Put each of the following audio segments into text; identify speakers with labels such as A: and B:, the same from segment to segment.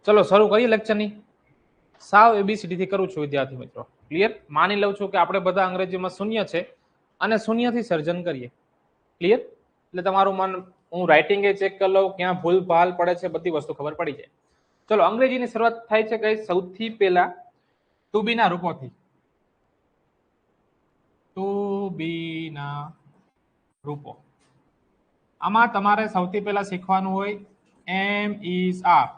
A: ચલો શરૂ કરીએ લેક્ચરની. સાવ એબીસીડી થી કરું છું વિદ્યાર્થી મિત્રો. ક્લિયર? માની લઉં છું કે આપણે બધા અંગ્રેજીમાં શૂન્ય છે અને શૂન્યથી સર્જન કરીએ. ક્લિયર? એટલે તમારું મન હું રાઇટિંગ એ ચેક કરી લઉં ક્યાં ભૂલ ભાલ પડે છે, બધી વસ્તુ ખબર પડી જાય. ચલો અંગ્રેજીની શરૂઆત થાય છે કઈ? સૌથી પહેલા ટુ બી ના રૂપોથી. ટુ બી ના રૂપો. આમાં તમારે સૌથી પહેલા શીખવાનું હોય એમ ઇઝ આર,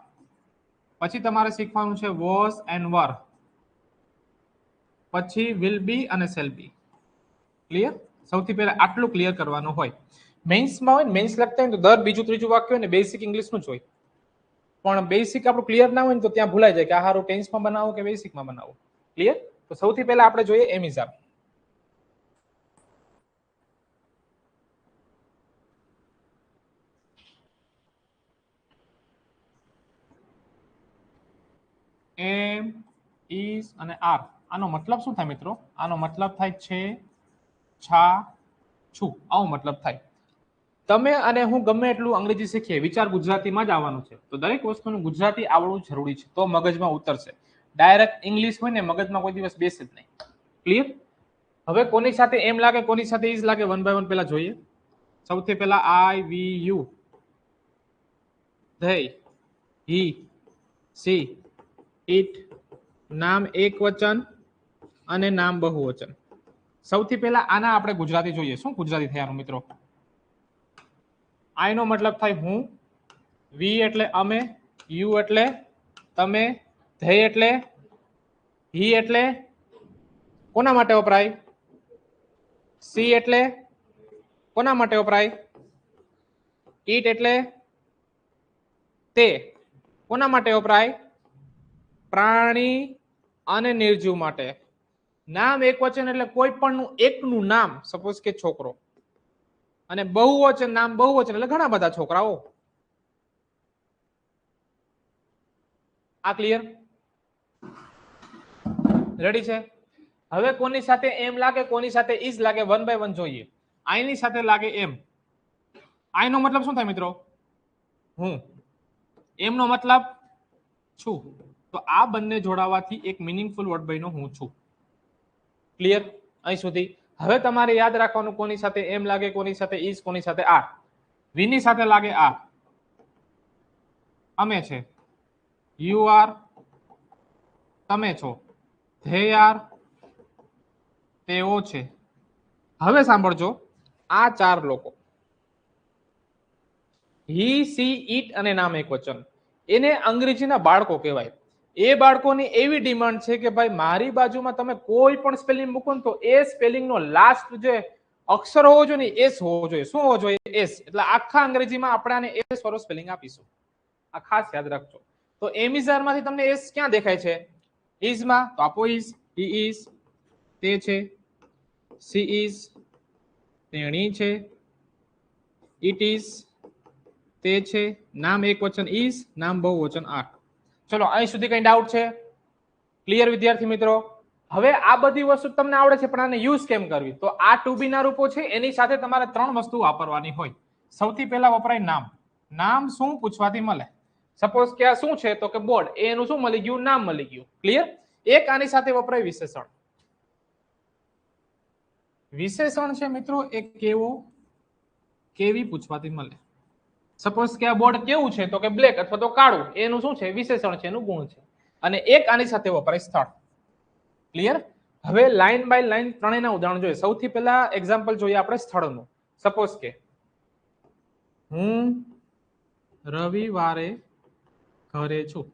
A: પછી તમારે શીખવાનું છે વોઝ એન્ડ વર, પછી વિલ બી અને શેલ બી. ક્લિયર? સૌથી પહેલા આટલું ક્લિયર કરવાનું હોય. મેન્સમાં હોય ને, મેન્સ લખતા હોય તો દર બીજું ત્રીજું વાક્ય હોય ને બેસિક ઇંગ્લિશનું જ હોય, પણ બેસિક આપણું ક્લિયર ના હોય ને તો ત્યાં ભૂલાઈ જાય કે આ હારું ટેન્સમાં બનાવો કે બેસિકમાં બનાવો. ક્લિયર? તો સૌથી પહેલા આપણે જોઈએ એમ ઇઝ આર. એમ ઇઝ અને આર, આનો મતલબ શું થાય મિત્રો? આનો મતલબ થાય છે છા છું, આવો મતલબ થાય. તમે અને હું ગમે એટલું અંગ્રેજી શીખીએ, વિચાર ગુજરાતીમાં જ આવવાનું છે. તો દરેક વસ્તુનું ગુજરાતી આવડવું જરૂરી છે, તો મગજમાં ઉતરશે. ડાયરેક્ટ ઇંગ્લિશ હોય ને મગજમાં કોઈ દિવસ બેસે જ નહીં. ક્લિયર? હવે કોની સાથે એમ લાગે, કોની સાથે ઇઝ લાગે, વન બાય વન પહેલા જોઈએ. સૌથી પહેલા I, we, you, they, he, she, it, નામ એક વચન અને નામ બહુવચન. સૌથી પહેલા આના આપણે ગુજરાતી જોઈએ. શું ગુજરાતી થયાનું મિત્રો? આઈ નો મતલબ થાય હું, વી એટલે અમે, યુ એટલે તમે, ધે એટલે, હી એટલે કોના માટે વપરાય? સી એટલે કોના માટે વપરાય? ઈટ એટલે તે કોના માટે વપરાય? પ્રાણી અને નિર્જીવ માટે. નામ એક વચન એટલે કોઈ પણ એકનું નામ, સપોઝ કે છોકરો, અને બહુવચન નામ બહુવચન એટલે ઘણા બધા છોકરાઓ. આ ક્લિયર? રેડી છે? હવે કોની સાથે એમ લાગે, કોની સાથે ઇઝ લાગે, વન બાય વન જોઈએ. આઈ ની સાથે લાગે એમ. આઈ નો મતલબ શું થાય મિત્રો? હું. એમ નો મતલબ છું. તો આ બંને જોડાવાથી એક મિનિંગફુલ વર્ડ બન્યો હું છું. ક્લિયર? અહીં સુધી. હવે તમારે યાદ રાખવાનું કોની સાથે એમ લાગે, કોની સાથે ઇઝ, કોની સાથે આર. વી ની સાથે લાગે આ, અમે છે. યુ આર, તમે છો. ધે આર, તેઓ છે. હવે સાંભળજો, આ ચાર લોકો, હી, સી, ઈટ અને નામ એક વચન, એને અંગ્રેજીના બાળકો કહેવાય. એ બાળકોની એવી ડિમાન્ડ છે કે ભાઈ મારી બાજુમાં તમે કોઈ પણ સ્પેલિંગ મૂકો ને તો એ સ્પેલિંગ નો લાસ્ટ જે અક્ષર હોવો જોઈએ ને એસ હોવો જોઈએ. શું હોવો જોઈએ? એસ. એટલે આખા અંગ્રેજીમાં આપણે આને એસ વાળો સ્પેલિંગ આપીશું. આ ખાસ યાદ રાખજો. તો એમિઝાર માંથી તમને એસ ક્યાં દેખાય છે? ઇઝ માં. તો આપો ઇઝ. હી ઇઝ, તે છે. સી ઇઝ, તેણી છે. ઇટ ઇઝ, તે છે. નામ એક વચન ઇઝ, નામ બહુવચન આર. ચલો અહીં સુધી કઈ ડાઉટ છે? ક્લિયર વિદ્યાર્થી મિત્રો? હવે આ બધી વસ્તુ તમને આવડે છે, પણ આને યુઝ કેમ કરવી? તો આ ટુ બી ના રૂપો છે, એની સાથે તમારે ત્રણ વસ્તુ વાપરવાની હોય. સૌથી પહેલા વપરાય નામ. નામ શું પૂછવાથી મળે? સપોઝ કે આ શું છે? તો કે બોર્ડ. એનું શું મળી ગયું? નામ મળી ગયું. ક્લિયર? એક આની સાથે વપરાય વિશેષણ. વિશેષણ છે મિત્રો એ કેવો, કેવી પૂછવાથી મળે. સપોઝ કે આ બોર્ડ કેવું છે? તો કે બ્લેક અથવા તો કાળું. એનું શું છે? વિશેષણ છે, એનું ગુણ છે. અને એક આની સાથે વપરાય સ્થળ. ક્લિયર? હવે લાઈન બાય લાઈન ત્રણેયના ઉદાહરણ જોઈએ. સૌથી પહેલા એક્ઝામ્પલ જોઈએ આપણે સ્થળનું. સપોઝ કે હું રવિવારે ઘરે છું.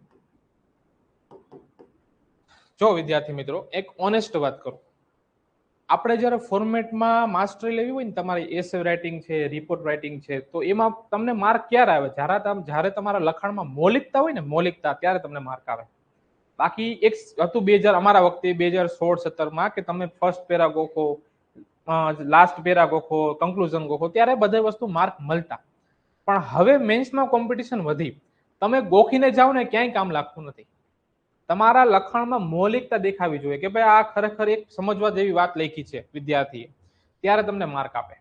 A: જો વિદ્યાર્થી મિત્રો એક ઓનેસ્ટ વાત કરું, આપણે જ્યારે ફોર્મેટમાં માસ્ટરી લેવી હોય ને, તમારી એસે રાઇટિંગ છે, રિપોર્ટ રાઇટિંગ છે, તો એમાં તમને માર્ક ક્યારે આવે? જ્યારે તમારા લખાણમાં મૌલિકતા હોય ને, મૌલિકતા, ત્યારે તમને માર્ક આવે. બાકી એક હતું અમારા વખતે 2016-17 કે તમે ફર્સ્ટ પેરા ગોખો, લાસ્ટ પેરા ગોખો, કન્ક્લુઝન ગોખો, ત્યારે બધે વસ્તુ માર્ક મળતા. પણ હવે મેન્સમાં કોમ્પિટિશન વધી. તમે ગોખીને જાઓ ને ક્યાંય કામ લાગતું નથી. તમારા લખાણમાં મૌલિકતા દેખાવી જોઈએ કે ભાઈ આ ખરેખર એક સમજવા જેવી વાત લખી છે વિદ્યાર્થીએ, ત્યારે તમને માર્ક આપે.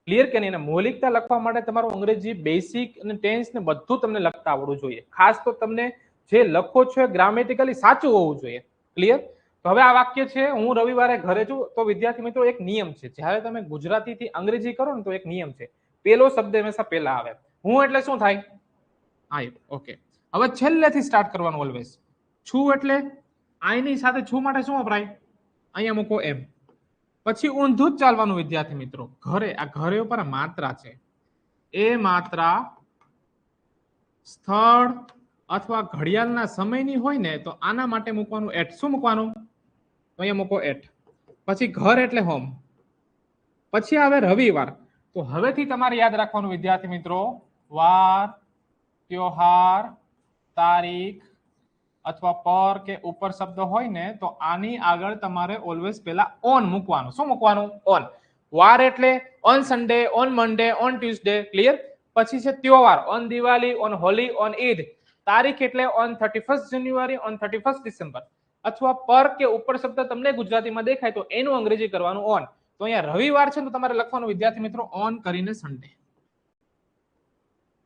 A: ક્લિયર કે નહીં? મૌલિકતા લખવા માટે તમારું અંગ્રેજી બેસિક અને ટેન્સ ને બધું તમને લખતા આવડવું જોઈએ. ખાસ તો તમને જે લખો છો એ ગ્રામેટિકલી સાચું હોવું જોઈએ. ક્લિયર? તો હવે આ વાક્ય છે, હું રવિવારે ઘરે છું. તો વિદ્યાર્થી મિત્રો એક નિયમ છે, જ્યારે તમે ગુજરાતીથી અંગ્રેજી કરો ને તો એક નિયમ છે, પેલો શબ્દ હંમેશા પહેલા આવે. હું એટલે શું થાય? આઈ. ઓકે, હવે છેલ્લેથી સ્ટાર્ટ કરવાનું ઓલવેઝ. છું એટલે આઈની સાથે છું માટે શું વપરાય? અહીંયા મૂકો એમ. પછી ઊંધું જ ચાલવાનું વિદ્યાર્થી મિત્રો. ઘરે, આ ઘરે ઉપર માત્રા છે, એ માત્રા સ્થળ અથવા ઘડિયાળના સમયની હોય ને તો આના માટે મૂકવાનું એટ. શું મૂકવાનું? અહીંયા મૂકો એટ. પછી ઘર એટલે હોમ. પછી આવે રવિવાર. તો હવેથી તમારે યાદ રાખવાનું વિદ્યાર્થી મિત્રો, વાર, ત્યોહાર, તારીખ અથવા પર કે ઉપર શબ્દ હોય ને તો આની આગળ તમારે ઓલવેઝ પહેલા ઓન મૂકવાનું. શું મૂકવાનું? ઓન. વાર એટલે on Sunday, on Monday, on Tuesday. Clear? પછી છે ત્યોહાર, on Diwali, on Holi, on Eid. તારીખ એટલે on 31st January, on 31st December. અથવા પર કે ઉપર શબ્દ તમને ગુજરાતીમાં દેખાય તો એનું અંગ્રેજી કરવાનું ઓન. તો અહીંયા રવિવાર છે તો તમારે લખવાનું વિદ્યાર્થી મિત્રો ઓન કરીને સન્ડે.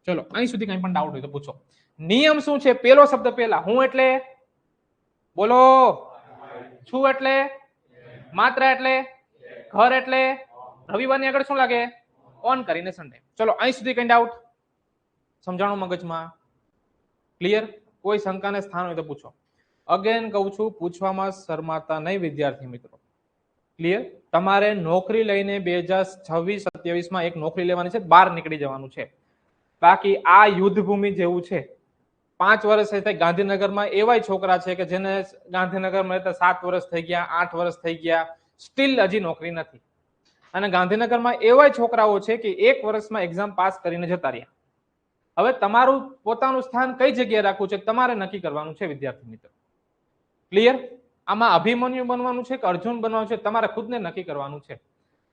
A: ચલો, અહીં સુધી કંઈ પણ ડાઉટ હોય તો પૂછો. નિયમ શું છે? પેલો શબ્દ પહેલા. હું એટલે બોલો, છું એટલે, માત્રા એટલે, ઘર એટલે, રવિવારની આગળ શું લાગે? ઓન કરીને સન્ડે. ચલો, અહીં સુધી કઈ ડાઉટ? સમજાણું મગજમાં? ક્લિયર? કોઈ શંકાને સ્થાન હોય તો પૂછો. અગેન કહું છું, પૂછવામાં શરમાતા નહીં વિદ્યાર્થી મિત્રો. ક્લિયર? તમારે નોકરી લઈને 2026-27 માં એક નોકરી લેવાની છે, બહાર નીકળી જવાનું છે. બાકી આ યુદ્ધ ભૂમિ જેવું છે. 5 વર્ષ થઈ ગાંધીનગરમાં એવા છોકરા છે કે જેને ગાંધીનગરમાં રહેતા 7 વર્ષ થઈ ગયા, 8 વર્ષ થઈ ગયા, સ્ટીલ હજી નોકરી નથી. અને ગાંધીનગરમાં એવા છોકરાઓ છે કે 1 વર્ષમાં એક્ઝામ પાસ કરીને જતા રહ્યા. હવે તમારું પોતાનું સ્થાન કઈ જગ્યાએ રાખવું છે તમારે નક્કી કરવાનું છે વિદ્યાર્થી મિત્રો. ક્લિયર? આમાં અભિમન્યુ બનવાનું છે કે અર્જુન બનવાનું છે તમારે ખુદને નક્કી કરવાનું છે.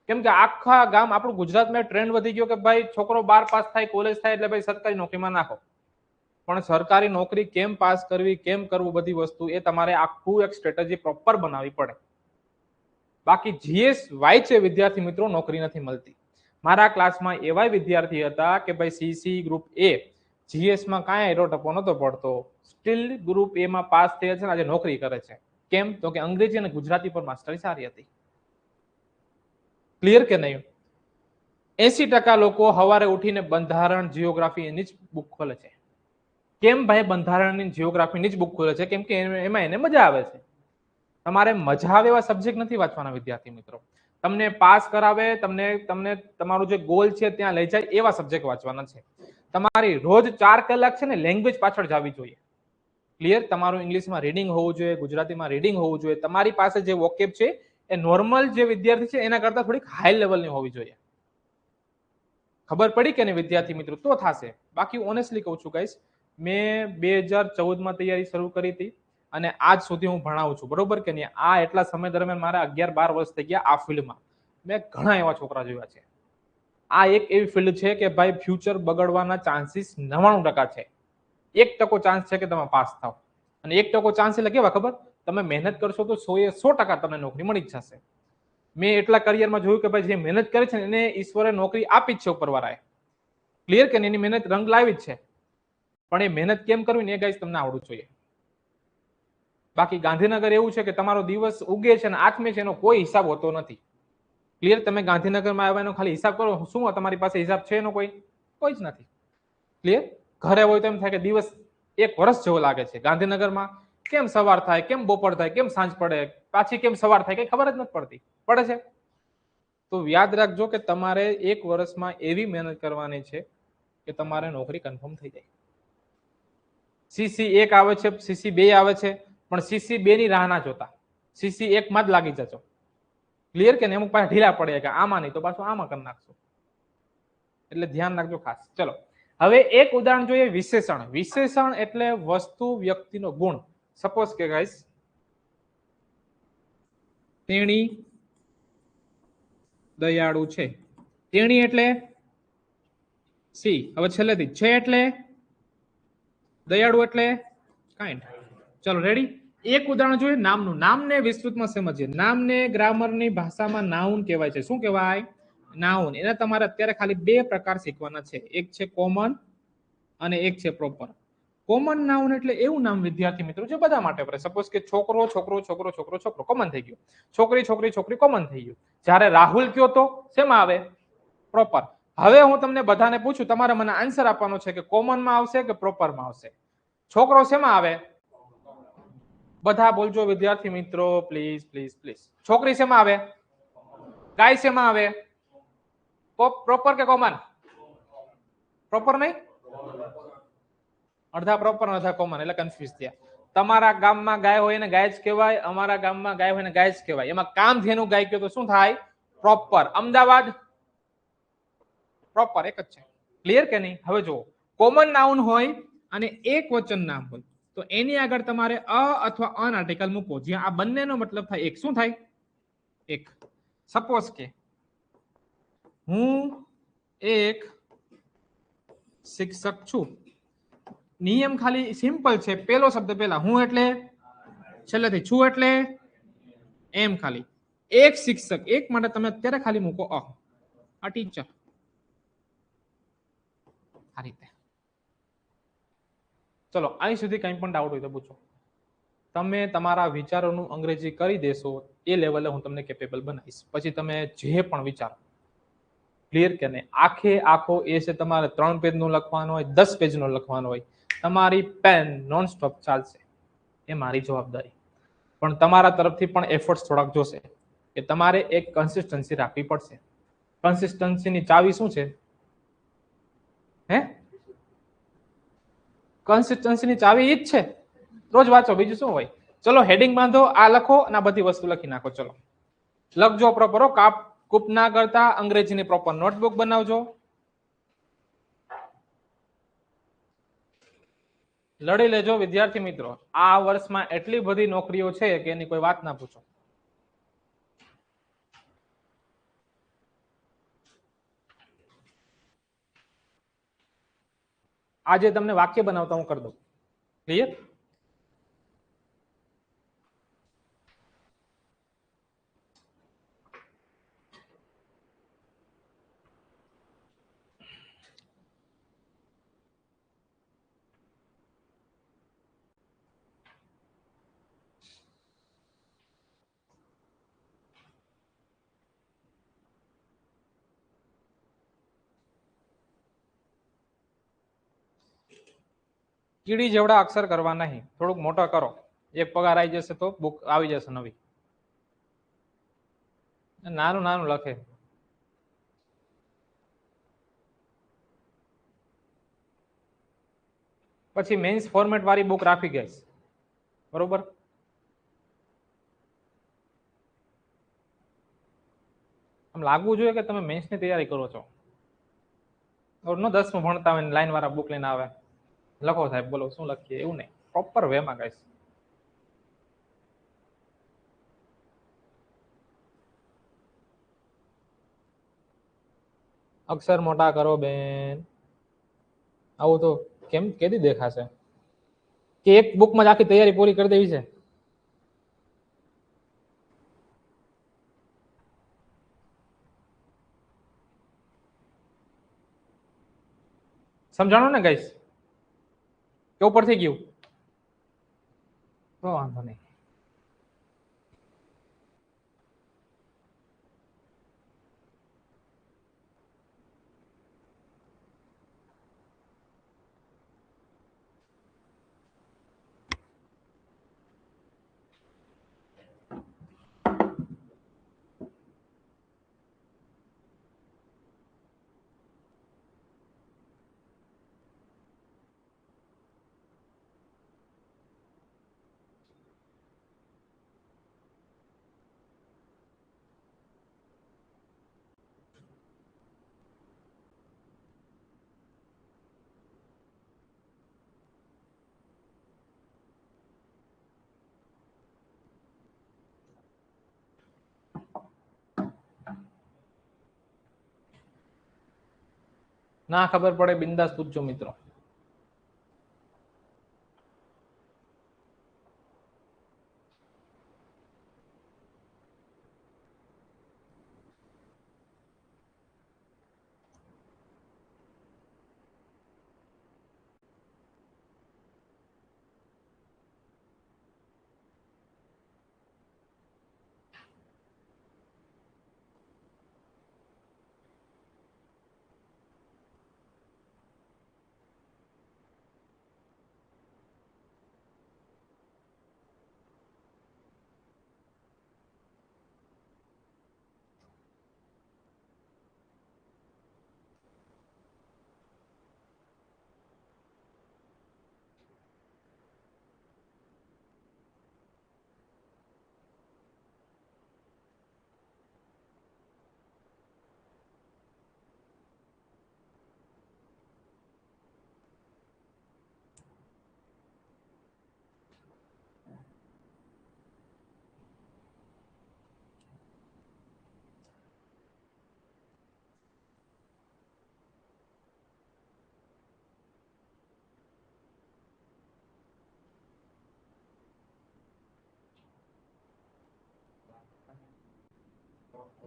A: કેમ કે આખા ગામ, આપણું ગુજરાતમાં ટ્રેન્ડ વધી ગયો કે ભાઈ છોકરો 12 પાસ થાય, કોલેજ થાય એટલે ભાઈ સરકારી નોકરીમાં નાખો. પણ સરકારી નોકરી કેમ પાસ કરવી, કેમ કરવું, બધી વસ્તુ એ તમારે આખું એક સ્ટ્રેટેજી પ્રોપર બનાવવી પડે. બાકી જીએસ વાય છે વિદ્યાર્થી મિત્રો, નોકરી નથી મળતી. મારા ક્લાસમાં એવા વિદ્યાર્થી હતા કે ભાઈ સીસી ગ્રુપ એ જીએસ માં કાંઈ એરો ટપો નતો પડતો, સ્ટીલ ગ્રુપ એ માં પાસ થયા છે, આજે નોકરી કરે છે. કેમ? તો કે અંગ્રેજી અને ગુજરાતી પર માસ્ટરી સારી હતી. ક્લિયર કે નહીં? 80% લોકો સવારે ઉઠીને બંધારણ, જીઓગ્રાફી એની જ બુક ખોલે છે. કેમ ભાઈ બંધારણની, જીઓગ્રાફીની જ બુક ખોલે છે? કેમ કે એમાં એને મજા આવે છે. તમારે મજા આવે એવા સબ્જેક્ટ નથી વાંચવાના વિદ્યાર્થી મિત્રો. તમને પાસ કરાવે, તમને તમારું જે ગોલ છે ત્યાં લઈ જાય એવા સબ્જેક્ટ વાંચવાના છે. તમારી રોજ 4 કલાક છે ને લેંગ્વેજ પાછળ જવી જોઈએ. ક્લિયર? તમારું ઇંગ્લિશમાં રીડિંગ હોવું જોઈએ, ગુજરાતીમાં રીડિંગ હોવું જોઈએ. તમારી પાસે જે વોકેબ છે એ નોર્મલ જે વિદ્યાર્થી છે એના કરતા થોડીક હાઈ લેવલની હોવી જોઈએ. ખબર પડી કે નહીં વિદ્યાર્થી મિત્રો? તો થશે. બાકી ઓનેસ્ટલી કહું છું ગાઈસ, મેં 2014 તૈયારી શરૂ કરી હતી અને આજ સુધી હું ભણાવું છું, બરોબર કે નહીં? આ એટલા સમય દરમિયાન મારા 11-12 વર્ષ થઈ ગયા આ ફિલ્ડમાં. મેં ઘણા એવા છોકરા જોયા છે. આ એક એવી ફિલ્ડ છે કે ભાઈ ફ્યુચર બગડવાના ચાન્સીસ 99% છે. 1% ચાન્સ છે કે તમે પાસ થાવ. અને 1% ચાન્સ એટલે કેવા ખબર? તમે મહેનત કરશો તો 100% તમને નોકરી મળી જ જશે. મેં એટલા કરિયરમાં જોયું કે ભાઈ જે મહેનત કરે છે એને ઈશ્વરે નોકરી આપી જ છે ઉપરવાળાએ. ક્લિયર કે એની મહેનત રંગ લાવી જ છે. પણ એ મહેનત કેમ કરવી ને એ ગાઈસ તમને આવડવું જોઈએ. બાકી ગાંધીનગર એવું છે કે તમારો દિવસ ઉગે છે અને આથમે છે એનો કોઈ હિસાબ હોતો નથી. ક્લિયર? તમે ગાંધીનગરમાં આવ્યા ખાલી હિસાબ કરો, શું તમારી પાસે હિસાબ છે એનો? કોઈ જ નથી. ક્લિયર? ઘરે હોય તો એમ થાય કે દિવસ 1 વર્ષ જેવો લાગે છે. ગાંધીનગરમાં કેમ સવાર થાય, કેમ બપોર થાય, કેમ સાંજ પડે, પાછી કેમ સવાર થાય, કઈ ખબર જ નથી પડતી. પડે છે? તો યાદ રાખજો કે તમારે 1 વર્ષમાં એવી મહેનત કરવાની છે કે તમારે નોકરી કન્ફર્મ થઈ જાય. CC1 આવે છે, CC2 આવે છે, પણ CC2 ની રાહ ના જોતા, CC1 માં જ લાગી જજો. ક્લિયર કે? અમુક પાસે ઢીલા પડે કે આમાં નહીં તો પાછું આમાં કરી નાખશો. એટલે ધ્યાન રાખજો ખાસ. ચલો, હવે એક ઉદાહરણ જોઈએ. વિશેષણ. વિશેષણ એટલે વસ્તુ, વ્યક્તિનો ગુણ. સપોઝ કે ગાઈસ તેણી દયાળુ છે. તેણી એટલે સી. હવે છેલ્લેથી છે એટલે દયાળુ એટલે કાઇન્ડ. ચલો રેડી? એક ઉદાહરણ જોઈએ નામનું. નામને વિસ્તૃતમાં સમજીએ. નામને ગ્રામરની ભાષામાં નાઉન કહેવાય છે. શું કહેવાય? નાઉન. એના તમારે અત્યારે ખાલી 2 પ્રકાર શીખવાના છે. એક છે કોમન અને એક છે પ્રોપર. કોમન નાઉન એટલે એવું નામ વિદ્યાર્થી મિત્રો જે બધા માટે વપરાય. સપોઝ કે છોકરો છોકરો છોકરો છોકરો છોકરો કોમન થઈ ગયું, છોકરી છોકરી છોકરી કોમન થઈ ગયું. જ્યારે રાહુલ કયો તો શેમાં આવે? પ્રોપર. હવે હું તમને બધાને પૂછું, તમારે મને આન્સર આપવાનો છે કે કોમનમાં આવશે કે પ્રોપરમાં આવશે. છોકરો શેમાં આવે? બધા બોલજો વિદ્યાર્થી મિત્રો, પ્લીઝ પ્લીઝ પ્લીઝ. છોકરી શેમાં આવે? ગાય શેમાં આવે? પ્રોપર કે કોમન? પ્રોપર નહીં, અડધા પ્રોપર અડધા કોમન, એટલે કન્ફ્યુઝ થયા. તમારા ગામમાં ગાય હોય ને ગાય જ કહેવાય, અમારા ગામમાં ગાય હોય ને ગાય જ કહેવાય. એમાં કામ ધેનું ગાય કયો તો શું થાય? પ્રોપર. અમદાવાદ પ્રોપર એક જ છે. ક્લિયર કે નહીં? હવે જુઓ, કોમન નાઉન હોય અને એક વચન નામ હોય તો એની આગળ તમારે અ અથવા અન આર્ટિકલ મૂકો, જ્યાં આ બંનેનો મતલબ થાય એક. શું થાય? એક. સપોઝ કે હું એક શિક્ષક છું. નિયમ ખાલી સિમ્પલ છે. પેલો શબ્દ પેલા હું એટલે છેલ્લેથી છું એટલે એમ. ખાલી એક શિક્ષક, એક માટે તમે અત્યારે ખાલી મૂકો આ ટીચર. આ રીતે. ચલો અહીં સુધી કંઈ પણ ડાઉટ હોય તો પૂછો. તમે તમારા વિચારોનું અંગ્રેજી કરી દેશો એ લેવલે હું તમને કેપેબલ બનાવીશ. પછી તમે જે પણ વિચારો. ક્લિયર કે નહીં? આખે આખો એ છે તમારે 3 પેજનો લખવાનો હોય, 10 પેજનો લખવાનો હોય, તમારી પેન નોન સ્ટોપ ચાલશે. એ મારી જવાબદારી. પણ તમારા તરફથી પણ એફર્ટ્સ થોડાક જોશે કે તમારે એક કન્સિસ્ટન્સી રાખવી પડશે. કન્સિસ્ટન્સીની ચાવી શું છે? હે? કન્સિસ્ટન્સીની ચાવી ઈ જ છે. રોજ વાંચો, બીજું શું હોય? ચલો હેડિંગ બાંધો, આ લખો અને આ બધી વસ્તુ લખી નાખો. ચલો લખજો પ્રોપર. કૂપ ના કરતા અંગ્રેજીની પ્રોપર નોટબુક બનાવજો. લડી લેજો વિદ્યાર્થી મિત્રો. આ વર્ષમાં એટલી બધી નોકરીઓ છે કે એની કોઈ વાત ના પૂછો. આજે તમને વાક્ય બનાવતા હું કરી દઉં. ક્લિયર? કીડી જેવડા અક્ષર કરવા નહીં, થોડુંક મોટા કરો. એક પગાર આવી જશે તો બુક આવી જશે નવી. નાનું નાનું લખે. પછી મેન્સ ફોર્મેટ વાળી બુક રાખી ગઈશ. બરોબર? આમ લાગવું જોઈએ કે તમે મેન્સની તૈયારી કરો છો. નો 10મું ભણતા હોય લાઈન વાળા બુક લઈને આવે, લખો સાહેબ બોલો શું લખીએ, એવું નહીં. પ્રોપર વેમાં ગાઈશ. અક્ષર મોટા કરો બેન. આવું તો કેમ કેદી દેખાશે? કે એક બુકમાં જ આખી તૈયારી પૂરી કરી દેવી છે? સમજાણો ને ગાઈસ? કે ઉપરથી ગયું તો વાંધો નહીં. ના ખબર પડે બિંદાસ પૂછજો મિત્રો.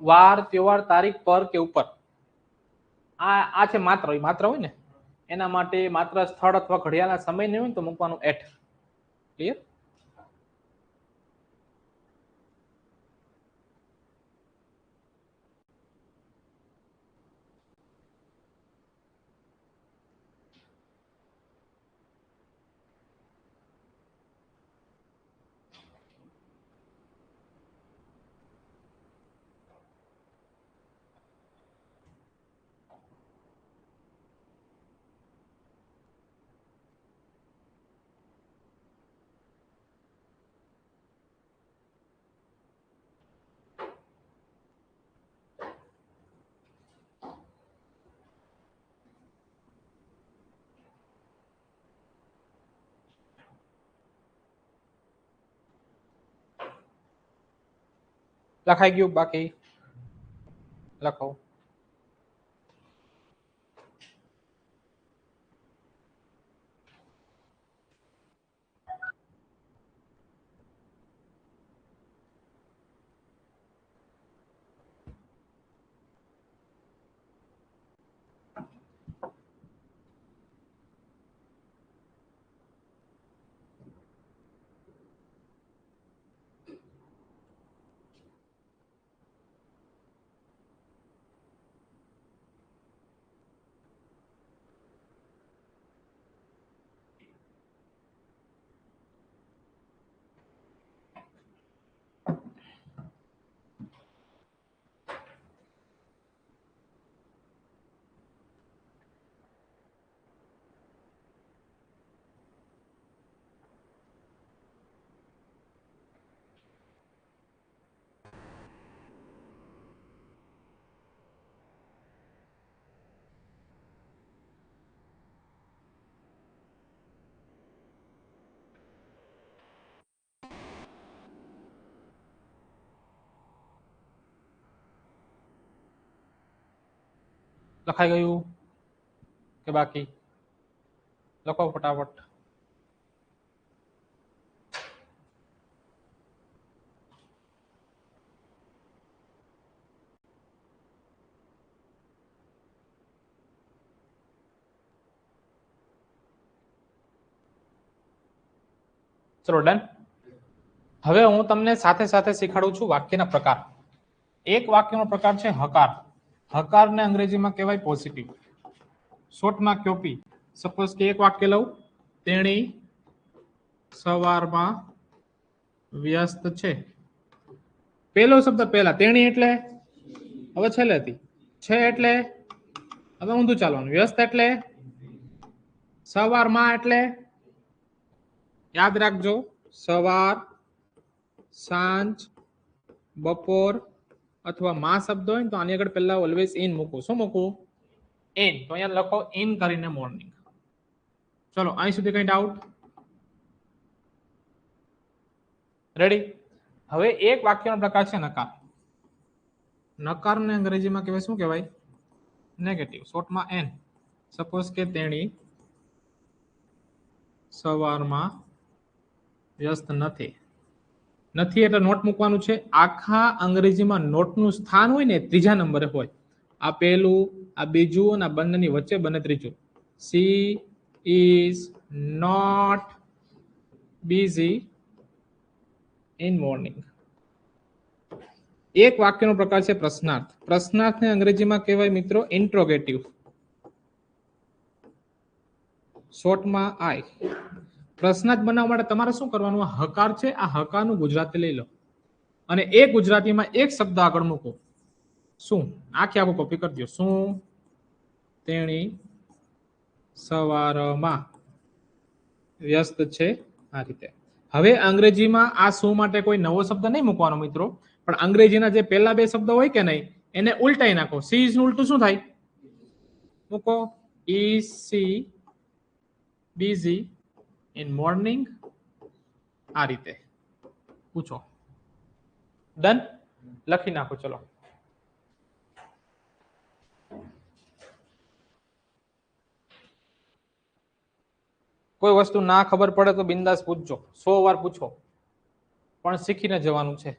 A: વાર તહેવાર તારીખ પર કે ઉપર આ છે માત્ર હોય ને એના માટે માત્ર સ્થળ અથવા ઘડિયાળના સમય નહીં હોય તો મૂકવાનું એટ. ક્લિયર? લખાઈ ગયું? બાકી લખો. લખાઈ ગયું કે બાકી? લખો ફટાફટ. ચલો ડન. હવે હું તમને સાથે સાથે શીખવાડું છું વાક્યના પ્રકાર. એક વાક્યનો પ્રકાર છે હકાર. હકારને અંગ્રેજીમાં કહેવાય પોઝિટિવ. શોર્ટમાં ક્યોપી. સપોઝ કે એક વાક્ય લઉં, તેણી સવારમાં વ્યસ્ત છે. પહેલો શબ્દ પહેલા, તેણી એટલે હવે છેલ્લેથી, છે એટલે હવે ઊંધું ચાલવાનું, વ્યસ્ત એટલે, સવારમાં એટલે યાદ રાખજો, સવાર, સાંજ, બપોર અથવા માં શબ્દ હોય તો આની આગળ પહેલા ઓલવેઝ ઇન મૂકું. શું મૂકું? ઇન. તો અહીંયા લખો ઇન કરીને મોર્નિંગ. ચલો અહીં સુધી કઈ ડાઉટ? રેડી? હવે એક વાક્યનો પ્રકાર છે નકાર. નકારને અંગ્રેજીમાં કહેવાય શું કહેવાય? નેગેટિવ. શોર્ટમાં એન. સપોઝ કે તેણી સવારમાં વ્યસ્ત નથી. નથી એટલે નોટ મૂકવાનું છે. આખા અંગ્રેજીમાં નોટનું સ્થાન હોય ને ત્રીજા નંબરે હોય. આ પહેલું, આ બીજું અને આ બંનેની વચ્ચે બને ત્રીજું. She is not busy in morning. એક વાક્યનો પ્રકાર છે પ્રશ્નાર્થ. પ્રશ્નાર્થને અંગ્રેજીમાં કહેવાય મિત્રો ઇન્ટ્રોગેટિવ. શોર્ટમાં આઈ. પ્રશ્નાર્થ બનાવવા માટે તમારે શું કરવાનું? આ હકાર છે, આ હકારનું ગુજરાતી લઈ લો અને એ ગુજરાતીમાં એક શબ્દ આગળ મૂકો. શું? આખે આખું કોપી કરી દો. શું તેણી સવારમાં વ્યસ્ત છે. આ રીતે. હવે અંગ્રેજીમાં આ શું માટે કોઈ નવો શબ્દ નહીં મૂકવાનો મિત્રો, પણ અંગ્રેજીના જે પહેલા બે શબ્દ હોય કે નહીં એને ઉલટાઈ નાખો. સી ઇઝ નું ઉલટું શું થાય? મૂકો is C busy in morning. આ રીતે પૂછો. ડન? લખી નાખો. ચલો કોઈ વસ્તુ ના ખબર પડે તો બિંદાસ પૂછજો. 100 વાર પૂછો, પણ શીખીને જવાનું છે.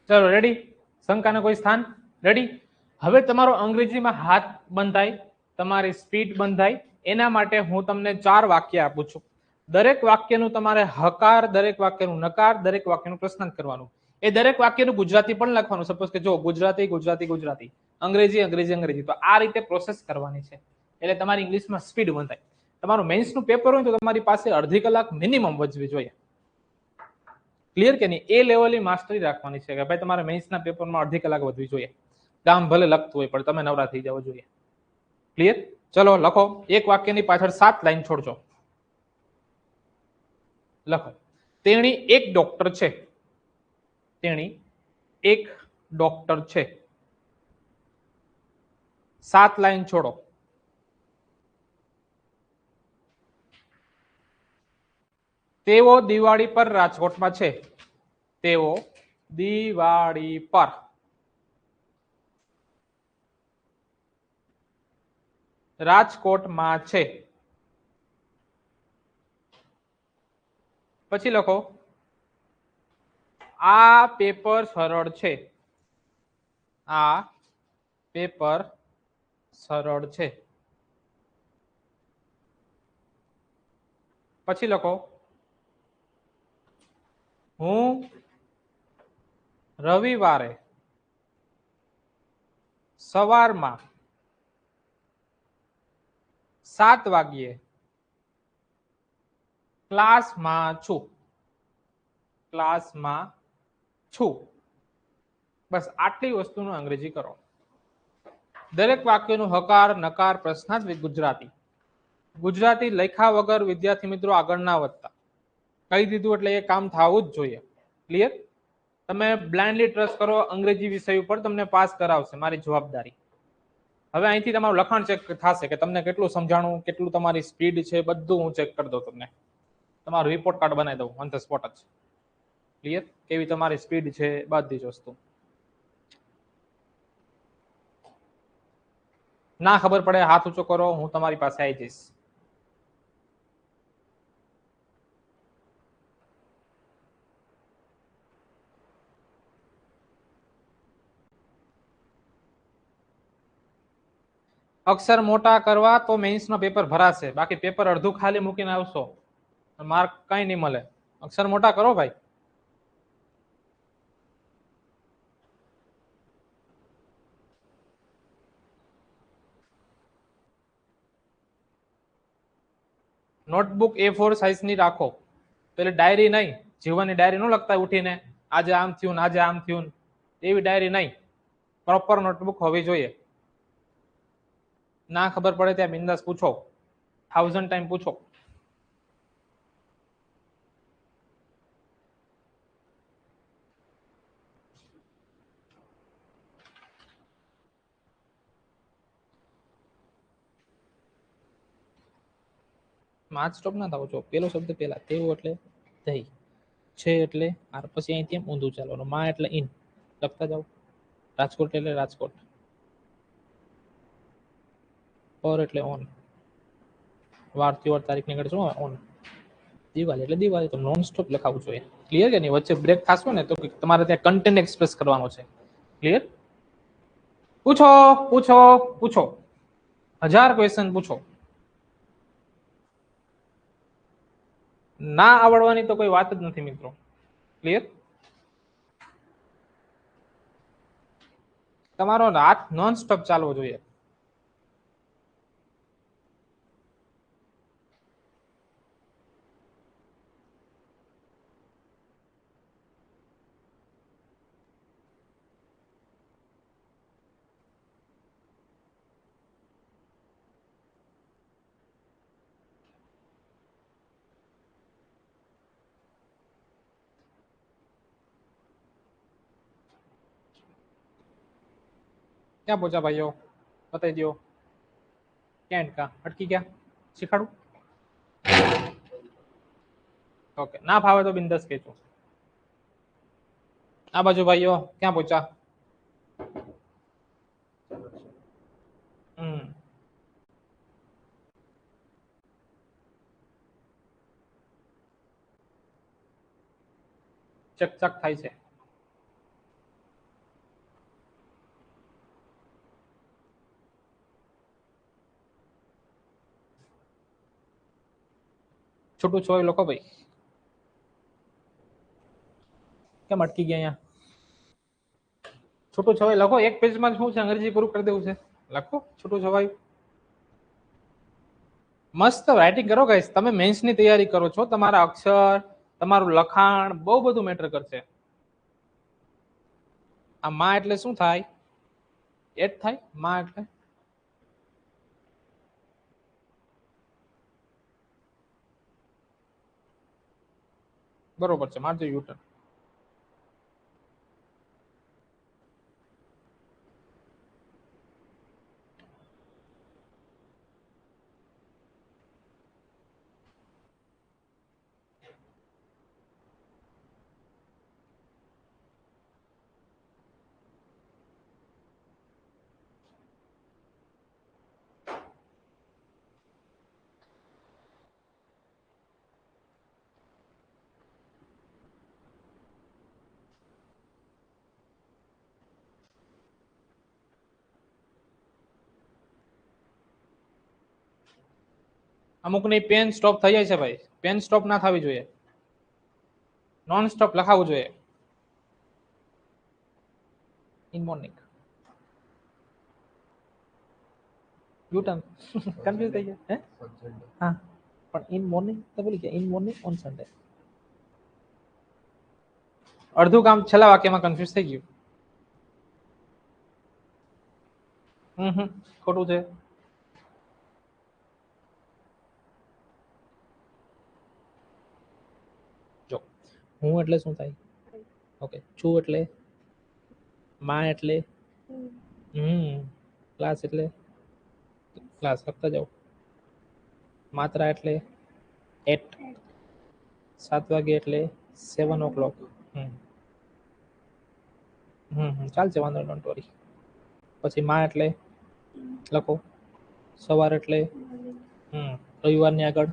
A: ચલો રેડી, શંકાને કોઈ સ્થાન? રેડી. હવે તમારો અંગ્રેજીમાં હાથ બંધાય, તમારી સ્પીડ બંધાય, એના માટે હું તમને 4 વાક્ય આપું છું. દરેક વાક્યનું તમારે હકાર, દરેક વાક્યનું નકાર, દરેક વાક્યનું પ્રશ્નાર્થ કરવાનું. એ દરેક વાક્યનું ગુજરાતી પણ લખવાનું. સપોઝ કે જો ગુજરાતી ગુજરાતી ગુજરાતી, અંગ્રેજી અંગ્રેજી અંગ્રેજી, તો આ રીતે પ્રોસેસ કરવાની છે. એટલે તમારી ઇંગ્લિશમાં સ્પીડ બંધાય. તમારું મેન્સનું પેપર હોય તો તમારી પાસે અડધી કલાક મિનિમમ વધવી જોઈએ. ક્લિયર કે નહીં? એ લેવલની માસ્ટરી રાખવાની છે કે ભાઈ તમારે મેન્સના પેપરમાં અડધી કલાક વધવી જોઈએ. કામ ભલે લખતું હોય પણ તમે નવરા થઈ જવા જોઈએ. ક્લિયર? ચલો લખો. એક વાક્યની પાછળ 7 લાઈન છોડજો. લખો. તેણી એક ડોક્ટર છે. તેણી એક ડોક્ટર છે. 7 લાઈન છોડો. તેઓ દિવાળી પર રાજકોટમાં છે. તેઓ દિવાળી પર રાજકોટમાં છે. પછી લખો આ પેપર સરળ છે. આ પેપર સરળ છે. પછી લખો હું રવિવારે સવારમાં 7 વાગ્યે ક્લાસમાં છું. ક્લાસમાં છું. બસ આટલી વસ્તુનું અંગ્રેજી કરો. દરેક વાક્યનું હકાર નકાર પ્રશ્નાર્થ ગુજરાતી. ગુજરાતી લખ્યા વગર વિદ્યાર્થી મિત્રો આગળ ના વધતા. કહી દીધું એટલે એ કામ થવું જ જોઈએ. ક્લિયર? તમે બ્લાઇન્ડલી ટ્રસ્ટ કરો અંગ્રેજી વિષય ઉપર, તમને પાસ કરાવશે, મારી જવાબદારી. હવે અહીંથી તમારું લખાણ ચેક થશે કે તમને કેટલું સમજાણું, કેટલું તમારી સ્પીડ છે, બધું હું ચેક કરી દઉં તમને. તમારું રિપોર્ટ કાર્ડ બનાવી દઉં ઓન ધ સ્પોટ જ. ક્લિયર? કેવી તમારી સ્પીડ છે, બધી જ વસ્તુ. ના ખબર પડે હાથ ઊંચો કરો, હું તમારી પાસે આવી જઈશ. અક્ષર મોટા કરવા તો મેન્સનો પેપર ભરાશે, બાકી પેપર અડધું ખાલી મૂકીને આવશો માર્ક કઈ નહીં મળે. અક્ષર મોટા કરો ભાઈ. નોટબુક A4 સાઇઝની રાખો. પેલી ડાયરી નહીં, જીવનની ડાયરી ન લખતા ઉઠીને આજે આમ થયું આજે આમ થયું, એવી ડાયરી નહીં. પ્રોપર નોટબુક હોવી જોઈએ. ના ખબર પડે ત્યાં બિંદાસ પૂછો, 1000 ટાઈમ પૂછો. માં સ્ટોપ ના થાવ છો. પેલો શબ્દ પેલા, તેવું એટલે થઈ, છે એટલે આર, પછી અહીંથી એમ ઊંધું ચાલવાનું. માં એટલે ઇન લખતા જાવ. રાજકોટ એટલે રાજકોટ. પર એટલે ઓન. વાર તહેવાર તારીખ નીકળે શું ઓન. દિવાળી એટલે દિવાળી, તો નોન સ્ટોપ લખાવું જોઈએ. ક્લિયર કે નહીં? વચ્ચે બ્રેક થશો ને તો તમારે ત્યાં કન્ટેન્ટ એક્સપ્રેસ કરવાનો છે. ક્લિયર? પૂછો પૂછો પૂછો, 1000 ક્વેશ્ચન પૂછો. ના આવડવાની તો કોઈ વાત જ નથી મિત્રો. ક્લિયર? તમારો હાથ નોન સ્ટોપ ચાલવો જોઈએ. ક્યાં પહોંચ્યા ભાઈઓ? બતાવી દો. ક્યાં અટકા? અટકી ગયા? શીખાડું? ઓકે, ના ફાવે તો બિંદાસ કહેજો. આ બાજુ ભાઈઓ ક્યાં પહોંચ્યા? ચકચક થાય છે. છૂટું છવાયું લખો ભાઈ. કેમ અટકી ગયા અહીંયા? છૂટું છવાયું લખો. એક પેજમાં શું છે, અંગ્રેજી પૂરું કરી દેવું છે. લખો છૂટું છવાયું. મસ્ત રાઇટિંગ કરો ગાઈસ. તમે મેન્સની તૈયારી કરો છો, તમારા અક્ષર, તમારું લખાણ બહુ બધું મેટર કરશે. આ માં એટલે શું થાય? એટ થાય. માં એટલે બરોબર છે. મારજો યુટર્ન. અમુકની પેન સ્ટોપ થઈ જાય છે ભાઈ. પેન સ્ટોપ ના થવી જોઈએ. નોન સ્ટોપ લખાવવું જોઈએ. In morning U turn. કન્ફ્યુઝ થઈ ગયા હે? હા, પણ ઇન મોર્નિંગ તો બોલી ગયા. In morning on Sunday. અડધું કામ છેલ્લા વાક્યમાં કન્ફ્યુઝ થઈ ગયું. ખોટું છે. જો હું એટલે શું થાય? ઓકે. છું એટલે માં એટલે ક્લાસ એટલે ક્લાસ લખતા જાઓ. માત્રા એટલે એટ. 7 વાગે એટલે 7 o'clock. ચાલશે, વાંધો ડોન્ટ વરી. પછી માં એટલે લખો. સવાર એટલે રવિવારની આગળ.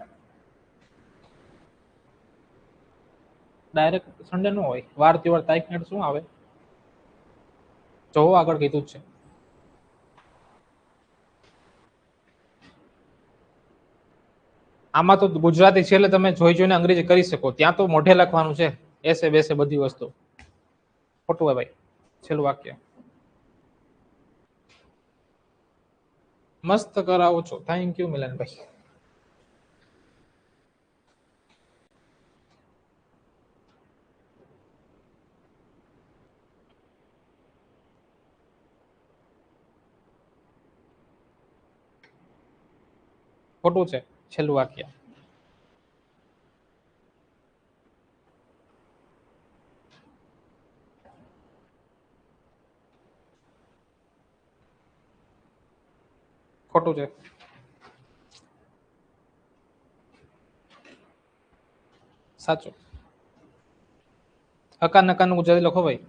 A: ડાયરેક્ટ સન્ડે નો હોય. વાર તહેવાર તારીખ ને શું આવે? જો આગળ કીધું જ છે. આમાં તો ગુજરાતી છે એટલે તમે જોઈ જોઈને અંગ્રેજી કરી શકો. ત્યાં તો મોઢે લખવાનું છે. એસે બેસે બધી વસ્તુ. ખોટું હોય ભાઈ. છેલ્લું વાક્ય મસ્ત કરાવો છો. થેન્ક યુ મિલનભાઈ. ખોટું છે છેલ્લું વાક્ય. ખોટું છે. સાચું. હકાર નકાર નું ગુજરાતી લખો ભાઈ.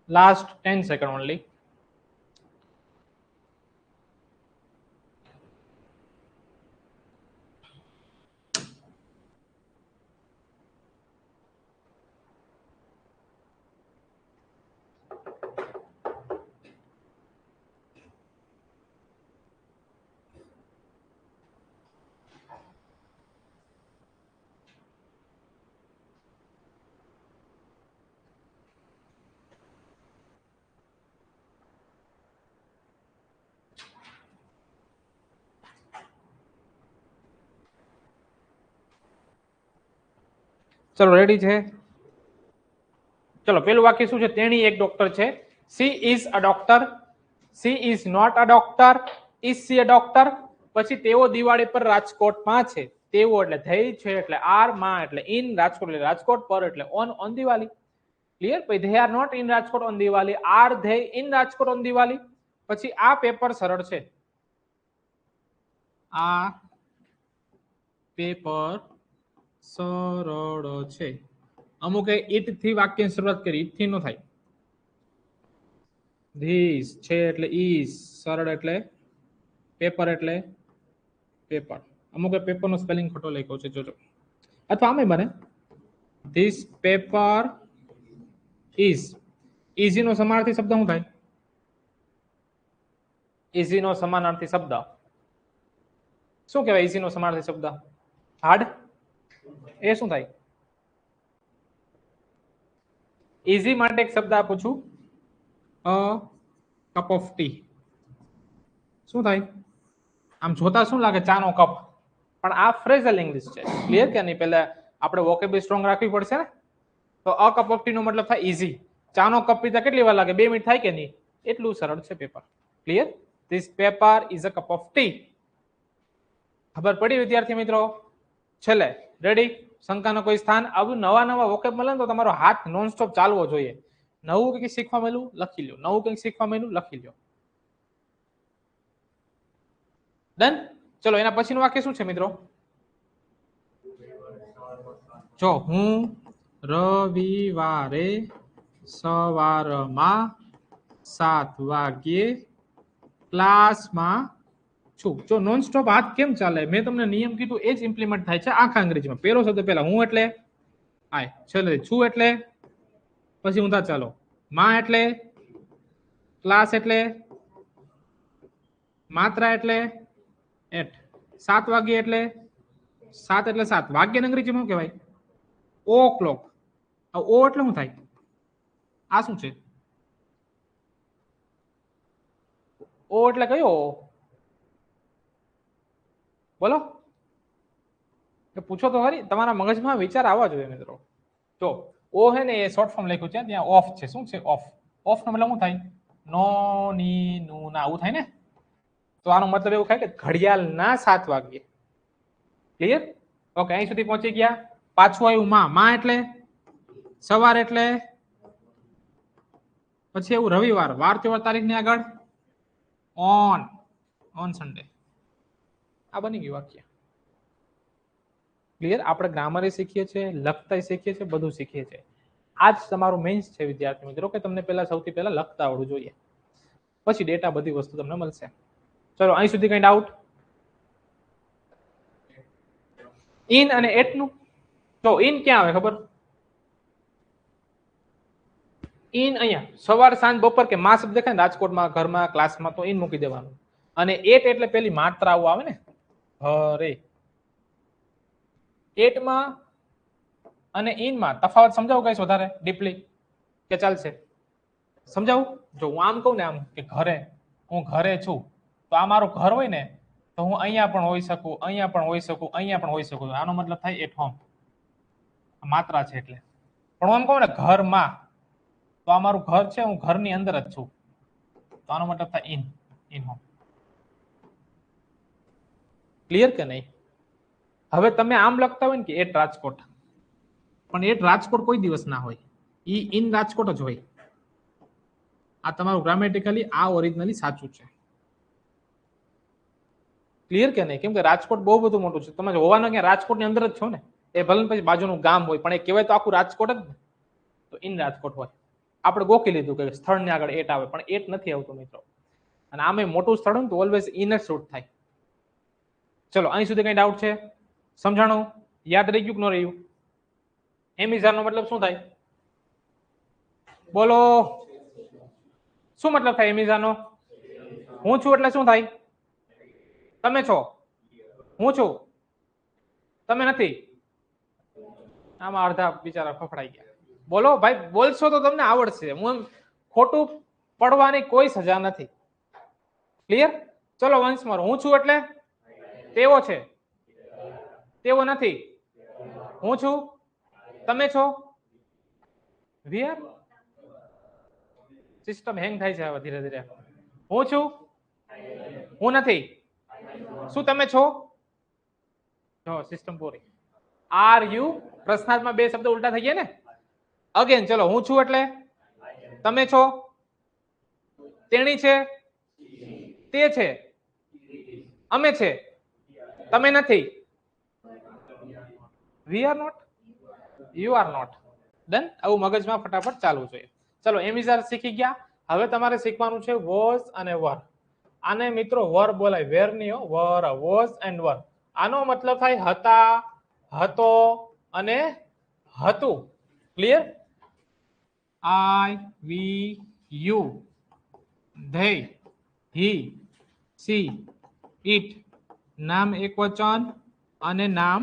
A: Last 10 seconds only. ચલો રેડી છે. ચલો પેલું વાક્ય શું છે? તેણી એક ડોક્ટર છે. She is a doctor. She is not a doctor. Is she a doctor. પછી તેઓ દિવાળી પર રાજકોટમાં છે. તેઓ એટલે ધેય છે એટલે આર, માં એટલે ઇન, રાજકોટ એટલે રાજકોટ, પર એટલે ઓન દિવાળી. ક્લિયર? પછી they are not in Rajkot on Diwali. Are they in Rajkot on Diwali. પછી આ પેપર સરળ છે. આ પેપર સરળ છે. અમુકે ઈટ થી વાક્યની શરૂઆત કરી, ઈટ થી નો થાય. ધીસ છે એટલે ઈઝ, સરળ એટલે પેપર એટલે પેપર. અમુકે પેપર નો સ્પેલિંગ ખોટો લખ્યો છે, જોજો. અથવા આમે બને ધીસ પેપર ઇઝ. ઇઝી નો સમાનાર્થી શબ્દ શું થાય? ઇઝી નો સમાનાર્થી શબ્દ શું કહેવાય? ઇઝી નો સમાનાર્થી શબ્દ હાર્ડ. એ શું થાય? ઇઝી માટે એક શબ્દ આપું છું, અ કપ ઓફ ટી. શું થાય? આમ જોતા શું લાગે? ચાનો કપ. પણ આ ફ્રેઝલ ઇંગ્લિશ છે. ક્લિયર કે નહીં? પહેલા આપણે વોકેબરી સ્ટ્રોંગ રાખવી પડશે ને. તો અ કપ ઓફ ટી નો મતલબ થાય ઇઝી. ચાનો કપ પીતા કેટલી વાર લાગે? 2 મિનિટ થાય કે નહીં? એટલું સરળ છે paper. Clear? This paper is a cup of T. ખબર પડી વિદ્યાર્થી મિત્રો? છેલ્લે રેડી? શંકાનો કોઈ સ્થાન? આવું નવા વોકેબ મળે તો તમારો હાથ નોનસ્ટોપ ચાલવો જોઈએ. નવું કંઈક શીખવા મળ્યું લખી લો, નવું કંઈક શીખવા મળ્યું લખી લો. ડન? ચલો એના પછીનું વાક્ય શું છે મિત્રો? જો હું રવિવારે સવારમાં 7 વાગ્યે ક્લાસમાં છું. જો નોન સ્ટોપ હાથ કેમ ચાલે? મેં તમને નિયમ કીધું એ જ ઇમ્પ્લિમેન્ટ થાય છે આખા અંગ્રેજીમાં. પહેલો શબ્દ પહેલા હું એટલે આય, છેલ્લે છું એટલે, પછી ઊંધા ચાલો માં એટલે, ક્લાસ એટલે, માત્રા એટલે એટ, 7 વાગ્યે એટલે 7 એટલે 7. વાગ્ય અંગ્રેજીમાં શું કહેવાય? ઓ ક્લોક. ઓ એટલે શું થાય? આ શું છે? ઓ એટલે કયો? બોલો, પૂછો તો ખરી. તમારા મગજમાં વિચાર આવવા જોઈએ મિત્રો. તો ઓ હે ને એ શોર્ટ ફોર્મ લખ્યું છે, ત્યાં ઓફ છે. શું છે? ઓફ. ઓફ નો મતલબ શું થાય? નો ની નું ના, આવું થાય ને. તો આનો મતલબ એવું થાય કે ઘડિયાળના 7 વાગ્યે. ક્લિયર? ઓકે, અહીં સુધી પહોંચી ગયા. પાછું આવ્યું માં એટલે સવાર એટલે, પછી એવું રવિવાર, વાર તહેવાર તારીખની આગળ ઓન સન્ડે. આ બની ગયું વાક્ય. ક્લિયર? આપણે ગ્રામર શીખીએ છીએ, લખતા શીખીએ છીએ, બધું શીખીએ છીએ. આ જ તમારું મેઇન્સ છે વિદ્યાર્થી મિત્રો, કે તમને સૌથી પહેલા લખતા આવડવું જોઈએ, પછી ડેટા બધી વસ્તુ તમને મળશે. ચલો અહીં સુધી કઈ ડાઉટ? ઇન અને એટ નું તો ઇન ક્યાં આવે ખબર? ઇન અહીંયા સવાર સાંજ બપોર કે માં શબ્દ દેખાય ને, રાજકોટમાં, ઘરમાં, ક્લાસમાં, તો ઇન મૂકી દેવાનું. અને એટ એટલે પેલી માત્રાઓ આવે ને, ઘરે. એટમાં અને ઇનમાં તફાવત સમજાવું કઈશ વધારે ડીપલી કે ચાલશે? સમજાવું? જો હું આમ કહું ને, આમ કે ઘરે, હું ઘરે છું, તો આ મારું ઘર હોય ને, તો હું અહીંયા પણ હોઈ શકું, અહીંયા પણ હોઈ શકું, અહીંયા પણ હોઈ શકું. આનો મતલબ થાય એટ હોમ. માત્રા છે એટલે. પણ હું આમ કહું ને ઘરમાં, તો આ મારું ઘર છે, હું ઘરની અંદર જ છું, તો આનો મતલબ થાય ઇન હોમ. ક્લિયર કે નહીં? હવે તમે આમ લખતા હોય ને કે એટ રાજકોટ, પણ એટ રાજકોટ કોઈ દિવસ ના હોય, ઈ ઇન રાજકોટ જ હોય. આ તમારું ગ્રામેટિકલી આ ઓરિજિનલી સાચું છે. ક્લિયર કે નહીં? કેમ કે રાજકોટ બહુ બધું મોટું છે. તમે હોવાના ક્યાં રાજકોટની અંદર જ છો ને. એ ભલે પછી બાજુનું ગામ હોય, પણ એ કહેવાય તો આખું રાજકોટ જ ને. તો ઇન રાજકોટ હોય. આપણે ગોખી લીધું કે સ્થળની આગળ એટ આવે, પણ એટ નથી આવતું મિત્રો. અને આમે મોટું સ્થળ હોય તો ઓલવેઝ ઇન જ શૂટ થાય. ચલો અહીં સુધી કઈ ડાઉટ છે? સમજાણું? યાદ રહી ગયું કે ન રહ્યું? એમિઝાન નો મતલબ શું થાય? બોલો, શું મતલબ થાય એમિઝાન નો? હું છું એટલે શું થાય? તમે છો. હું છું, તમે નથી. આમાં અડધા બિચારા ફફડાઈ ગયા. બોલો ભાઈ, બોલશો તો તમને આવડશે. હું ખોટું પડવાની કોઈ સજા નથી. ક્લિયર? ચલો વન્સ મોર. હું છું એટલે તેવો છે, તેવો નથી. હું છું, તમે છો. સિસ્ટમ હેંગ થાય છે હવે ધીરે ધીરે. હું છું, હું નથી. શું તમે છો? જો સિસ્ટમ પૂરી. આર યુ પ્રશ્નાર્થમાં બે શબ્દ ઉલટા થઈ ગયા ને. અગેન ચલો, હું છું એટલે તમે છો, તેણી છે, તે છે, અમે છે, તમે નથી. We are not, you are not. Done. આવું મગજમાં ફટાફટ ચાલવું જોઈએ. ચલો એમિઝાર શીખી ગયા. હવે તમારે શીખવાનું છે વોઝ અને વર. આને મિત્રો વર બોલાય, વેર નહીં હો, વર, વોઝ એન્ડ વર. આનો મતલબ થાય હતા, હતો અને હતું. Clear? I, we, you, they, he, she, it. નામ એક વચન અને નામ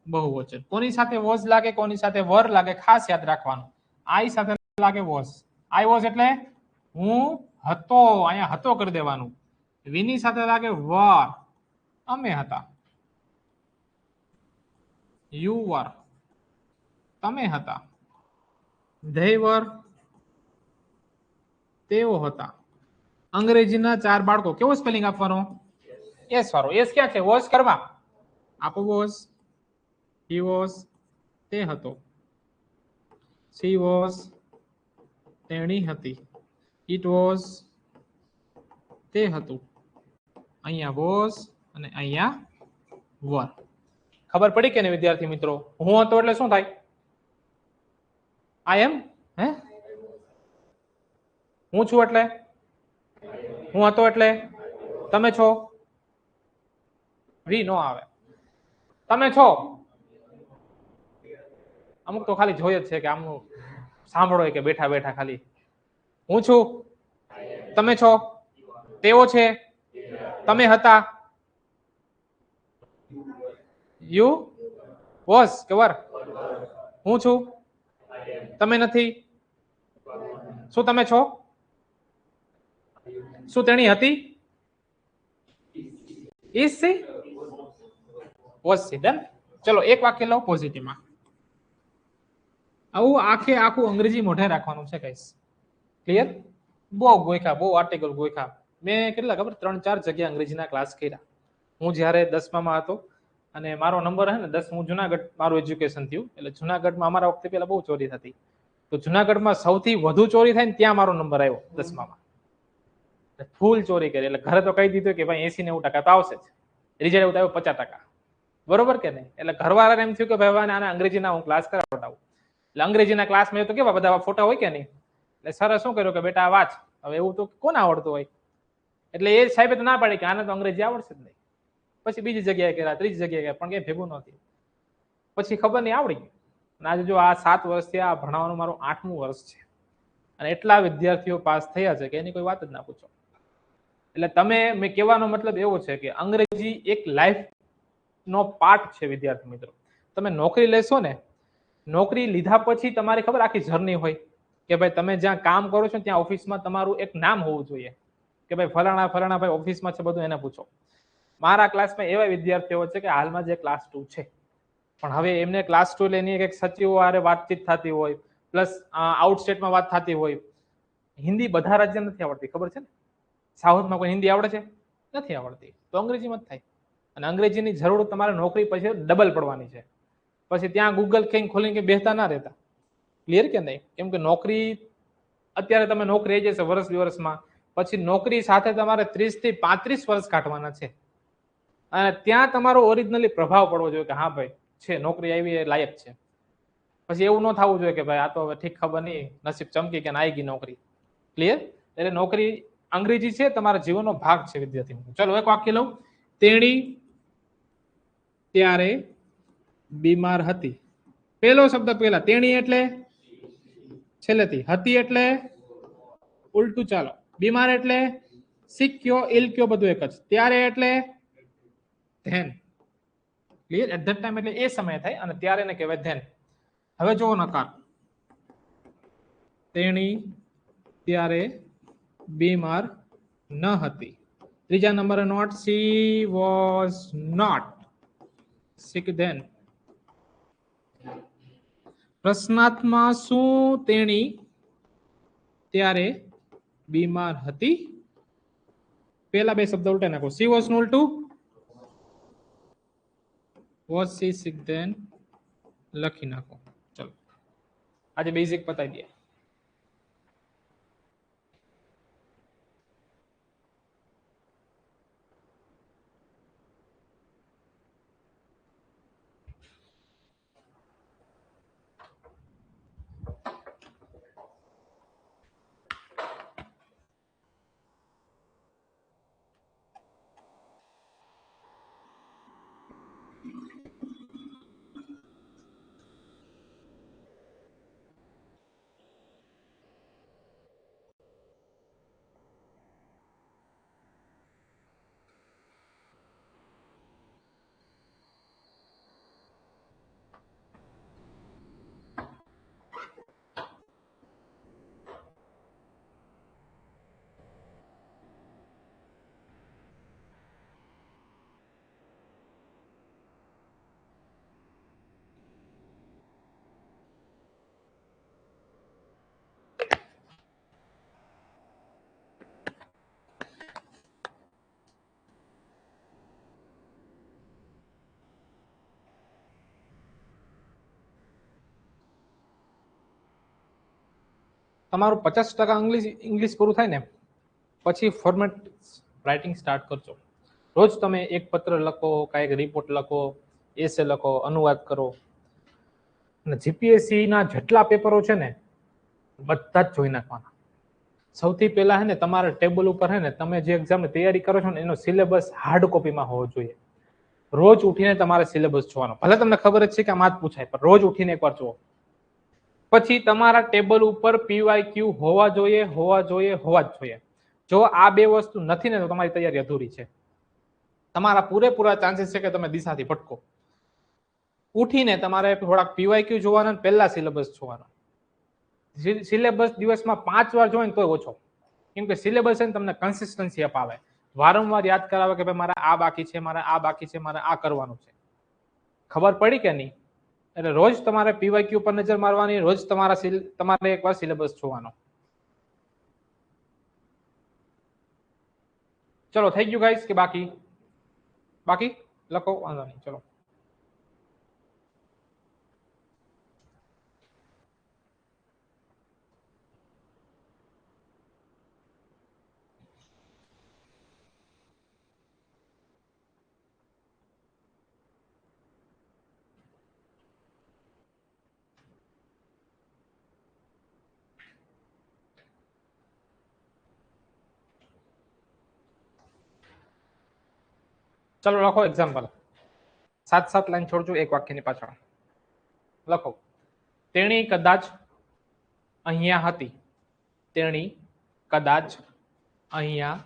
A: બહુવચન. કોની સાથે વોઝ લાગે, કોની સાથે વર લાગે, ખાસ યાદ રાખવાનું. આઈ સાથે લાગે વોઝ. આઈ વોઝ એટલે હું હતો, અહીંયા હતો કરી દેવાનું. વીની સાથે લાગે વર, અમે હતા. યુ વર, તમે હતા. ધે વર, તેઓ હતા. અંગ્રેજીના 4 બાળકો. કેવો સ્પેલિંગ આપવાનો? એસ વાળો. એસ ક્યાં છે? વોઝ કરવા આપો. વોઝ, હી વોઝ, તે હતો. સી વોઝ, તેણી હતી. ઇટ વોઝ, તે હતું. અહીંયા વોઝ અને અહીંયા વર. ખબર પડી કે નહીં વિદ્યાર્થી મિત્રો? હું હતો એટલે શું થાય? આઈ એમ. હે, હું છું એટલે હું હતો એટલે તમે છો. વી નો આવે. તમે છો. અમુક તો ખાલી જોઈએ જ છે કે આમ સાંભળો કે બેઠા બેઠા ખાલી હું છું, તમે છો, તેઓ છે, તમે હતા. યુ વોઝ કે વર? હું છું, તમે નથી. શું તમે છો? શું તેણી હતી? Is C, was C. Done. ચલો એક વાક્ય લો પોઝિટિવમાં. આવું આખું અંગ્રેજી મોઢે રાખવાનું છે ગાઈસ. ક્લિયર? બહુ ગોઈખા, બહુ આર્ટિકલ ગોઈખા. મેં કેટલા ખબર 3-4 જગ્યાએ અંગ્રેજીના ક્લાસ કર્યા. હું જ્યારે 10મામાં હતો અને મારો નંબર હે ને 10, હું જુનાગઢ મારું એજ્યુકેશન થયું, એટલે જુનાગઢમાં અમારા વખતે પેલા બહુ ચોરી થતી. તો જુનાગઢમાં સૌથી વધુ ચોરી થાય ને ત્યાં મારો નંબર આવ્યો 10મામાં. ફૂલ ચોરી કરી. એટલે ઘરે તો કહી દીધું કે ભાઈ 80-90% તો આવશે જ. રિઝલ્ટ આવ્યો 50%. બરોબર કે નહીં? એટલે ઘરવાળાને એમ થયું કે ભાઈ આને અંગ્રેજીના હું ક્લાસ કરાવડાવું. એટલે અંગ્રેજીના ક્લાસમાં તો કેવા બધા ફોટા હોય કે નહીં? એટલે સરે શું કર્યું કે બેટા વાંચ. હવે એવું તો કોને આવડતું હોય? એટલે એ સાહેબે તો ના પાડી કે આને તો અંગ્રેજી આવડશે જ નહીં. પછી બીજી જગ્યાએ કર્યા, ત્રીજી જગ્યાએ ગયા, પણ કઈ ભેગું નહોતી. પછી ખબર નહીં આવડી ગયું. અને આજે જો આ 7 વર્ષથી આ ભણાવવાનું મારું 8મું વર્ષ છે અને એટલા વિદ્યાર્થીઓ પાસ થયા છે કે એની કોઈ વાત જ ના પૂછો. એટલે મેં કહેવાનો મતલબ એવો છે કે અંગ્રેજી એક લાઈફ નો પાર્ટ છે વિદ્યાર્થી મિત્રો. તમે નોકરી લેશો ને, નોકરી લીધા પછી તમારી ખબર આખી જર્ની હોય કે ભાઈ તમે જ્યાં કામ કરો છો ત્યાં ઓફિસમાં તમારું એક નામ હોવું જોઈએ કે ભાઈ ફલાણા ભાઈ ઓફિસમાં છે, બધું એને પૂછો. મારા ક્લાસમાં એવા વિદ્યાર્થીઓ છે કે હાલમાં જે ક્લાસ 2 છે, પણ હવે એમને ક્લાસ 2 એટલે એની એક સચિવો હારે વાતચીત થતી હોય, પ્લસ આઉટસ્ટેટમાં વાત થતી હોય. હિન્દી બધા રાજ્ય નથી આવડતી, ખબર છે ને? સાઉથમાં કોઈ હિન્દી આવડે છે? નથી આવડતી. તો અંગ્રેજીમાં જ થાય. અને અંગ્રેજીની જરૂર તમારે નોકરી પછી ડબલ પડવાની છે. પછી ત્યાં ગૂગલ ખોલીને બેસતા ના રહેતા. ક્લિયર કે નહીં? કેમ કે નોકરી અત્યારે તમે નોકરી આવી જશે વર્ષ 2 વર્ષમાં, પછી નોકરી સાથે તમારે 30 થી 35 વર્ષ કાઢવાના છે. અને ત્યાં તમારો ઓરિજિનલી પ્રભાવ પડવો જોઈએ કે હા ભાઈ છે, નોકરી આવી એ લાયક છે. પછી એવું ન થવું જોઈએ કે ભાઈ આ તો હવે ઠીક ખબર નહીં, નસીબ ચમકી કે આવી ગઈ નોકરી. ક્લિયર? એટલે નોકરી અંગ્રેજી છે તમારા જીવનનો ભાગ છે વિદ્યાર્થી મિત્રો. ચલો એક વાક્ય લઉં. તેણી ત્યારે બીમાર હતી. પહેલો શબ્દ પહેલા તેણી એટલે છેલ્લેથી, હતી એટલે ઉલટું ચાલો, બીમાર એટલે સિક કયો, ઇલ કયો, બધું એક જ. ત્યારે એટલે then. Clear? At that time એટલે એ સમય થાય અને ત્યારે ને કહેવાય ધેન. હવે જોવો નકાર. તેણી ત્યારે બીમાર ન હતી. ત્રીજા નંબરે not, she was not sick then. પ્રશ્નાર્થમાં શું તેણી ત્યારે બીમાર હતી? પેલા બે શબ્દ ઉલટા નાખો. સી વોઝ નું ઉલટું વોઝ સી સિક ધેન લખી નાખો. ચલો આજે બેઝિક પતાવી દઈએ. તમારું 50% ઇંગ્લિશ પૂરું થાય ને પછી ફોર્મેટ રાઇટિંગ સ્ટાર્ટ કરજો. રોજ તમે એક પત્ર લખો, કાંઈક રિપોર્ટ લખો, એસે લખો, અનુવાદ કરો. અને જીપીએસસી ના જેટલા પેપરો છે ને બધા જ જોઈ નાખવાના. સૌથી પહેલા હે ને તમારા ટેબલ ઉપર હે ને તમે જે એક્ઝામની તૈયારી કરો છો ને એનો સિલેબસ હાર્ડ કોપીમાં હોવો જોઈએ. રોજ ઉઠીને તમારે સિલેબસ જોવાનો. ભલે તમને ખબર જ છે કે આમાં જ પૂછાય, પણ રોજ ઉઠીને એકવાર જુઓ. પછી તમારા ટેબલ ઉપર પીવાયક્યુ હોવા જોઈએ, હોવા જોઈએ, હોવા જ જોઈએ. જો આ બે વસ્તુ નથી ને તો તમારી તૈયારી અધૂરી છે. તમારા પૂરેપૂરા ચાન્સીસ છે કે તમે દિશાથી ભટકો. ઉઠીને તમારે થોડાક પીવાયક્યુ જોવાના, પહેલા સિલેબસ જોવાનો. સિલેબસ દિવસમાં 5 વાર જોઈને તોય ઓછો, કેમ કે સિલેબસ છે ને તમને કન્સિસ્ટન્સી અપાવે, વારંવાર યાદ કરાવે કે ભાઈ મારે આ બાકી છે, મારે આ બાકી છે, મારે આ કરવાનું છે. ખબર પડી કે નહીં? એટલે રોજ તમારે પીવાયક્યુ પર નજર મારવાની, રોજ તમારે એકવાર સિલેબસ જોવાનો. ચલો થઈ ગયું ગાઈસ કે બાકી? બાકી લખો, વાંધો નહીં. ચલો ચલો લખો એક્ઝામ્પલ. 7 લાઈન છોડજો એક વાક્યની પાછળ. લખો, તેણી કદાચ અહીંયા હતી. તેણી કદાચ અહીંયા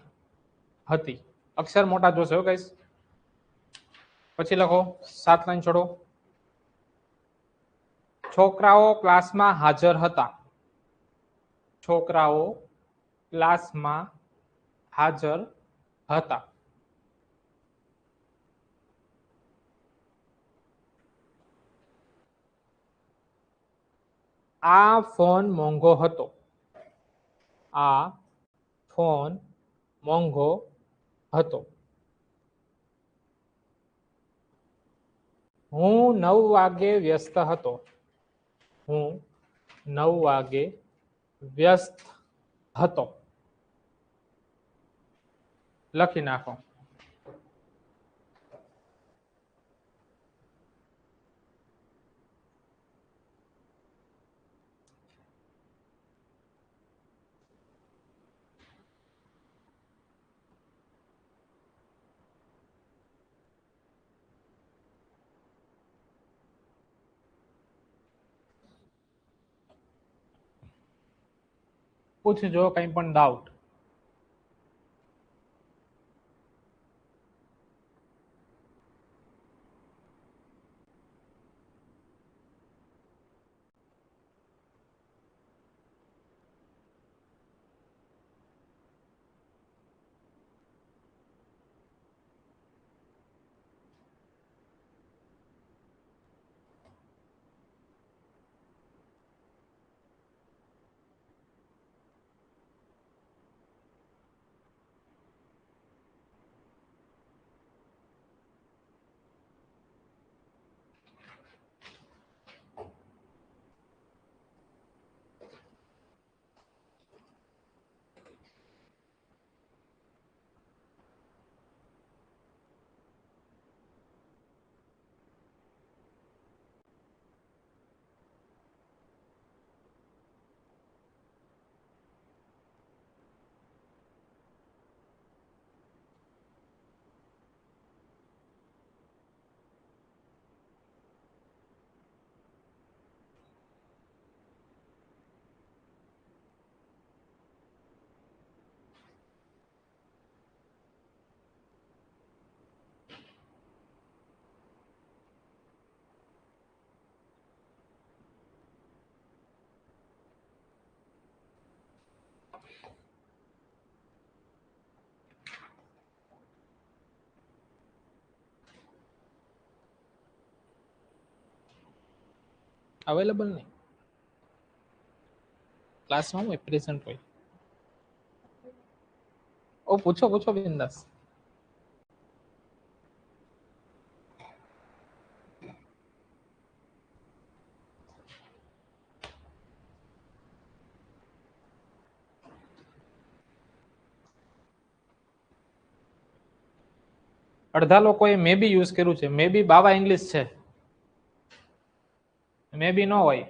A: હતી. અક્ષર મોટા જોશો ગાઈસ. પછી લખો 7 લાઈન છોડો. છોકરાઓ ક્લાસમાં હાજર હતા. છોકરાઓ ક્લાસમાં હાજર હતા. આ ફોન મોંઘો હતો. આ ફોન મોંઘો હતો. હું 9 વાગે વ્યસ્ત હતો. હું 9 વાગે વ્યસ્ત હતો. લખી નાખો. પૂછજો કંઈ પણ ડાઉટ. અવેલેબલ નહીં, ક્લાસમાં હોય, પ્રેઝન્ટ હોય. ઓ પૂછો પૂછો બિંદાસ. અડધા લોકોએ મે બી યુઝ કર્યું છે. મે બી બાવા ઇંગ્લિશ છે, મે બી ન હોય.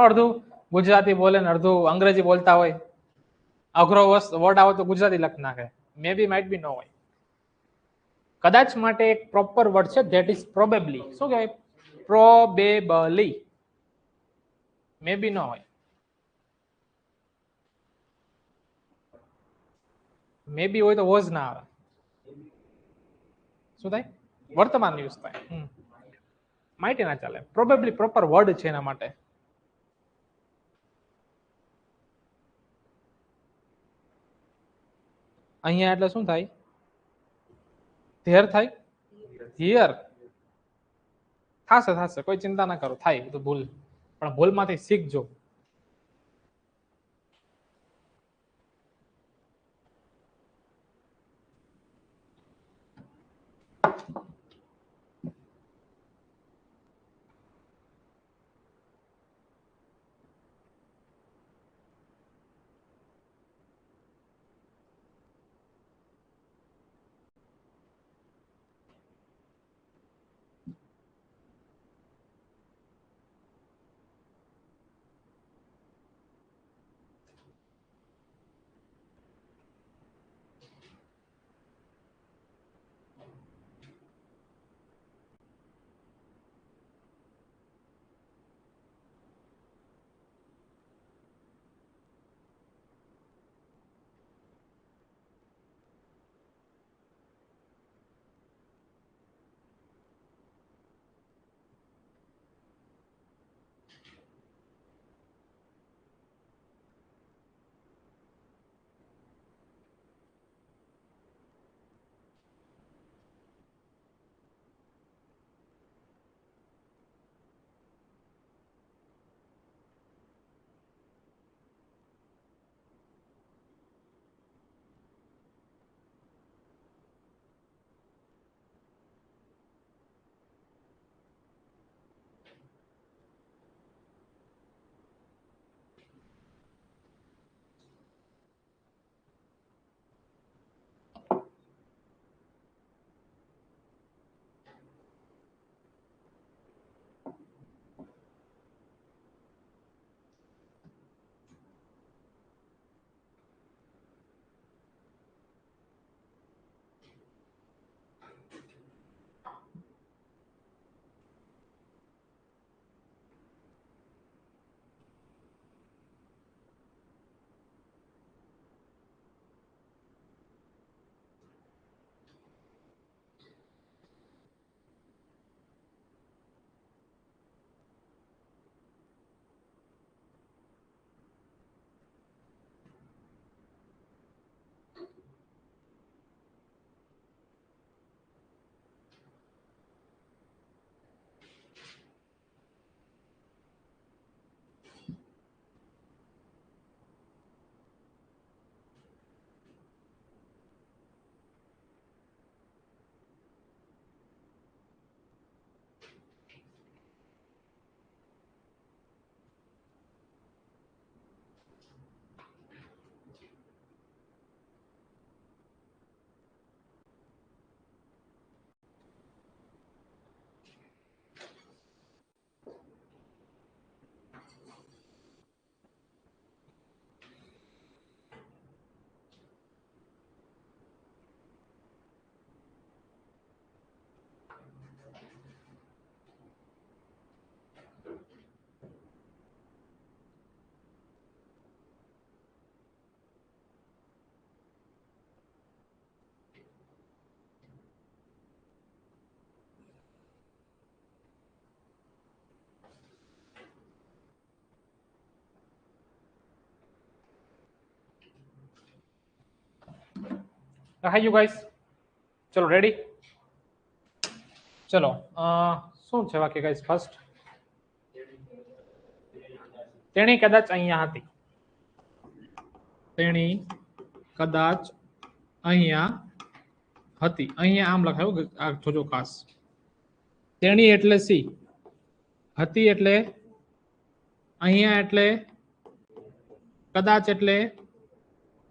A: અડધું ગુજરાતી બોલે ને અડધું અંગ્રેજી બોલતા હોય, અઘરો વર્ડ આવે તો ગુજરાતી લખ નાખે. મે બી માઇટ બી ન હોય. કદાચ માટે એક પ્રોપર વર્ડ છે, ધેટ ઇઝ પ્રોબેબલી. શું કહેવાય? પ્રોબેબલી. મે બી ન હોય. મે બી હોય તો વોઝ ના આવે. શું થાય? વર્તમાન યુઝ થાય. માઇટી ના ચાલે. પ્રોબેબલી પ્રોપર વર્ડ છે એના માટે. અહીંયા એટલે શું થાય? ધેર થાય? હિયર થશે થશે, કોઈ ચિંતા ના કરો, થાય તો ભૂલ, પણ ભૂલમાંથી શીખજો. Hi you guys, ચલો રેડી. ચલો શું છે વાક્ય ગાઈસ? ફર્સ્ટ, તેણી કદાચ અહીંયા હતી. તેણી કદાચ અહીંયા હતી. અહીંયા આમ લખાયું, આ જોજો ખાસ. તેણી એટલે સી, હતી એટલે અહીંયા, એટલે કદાચ એટલે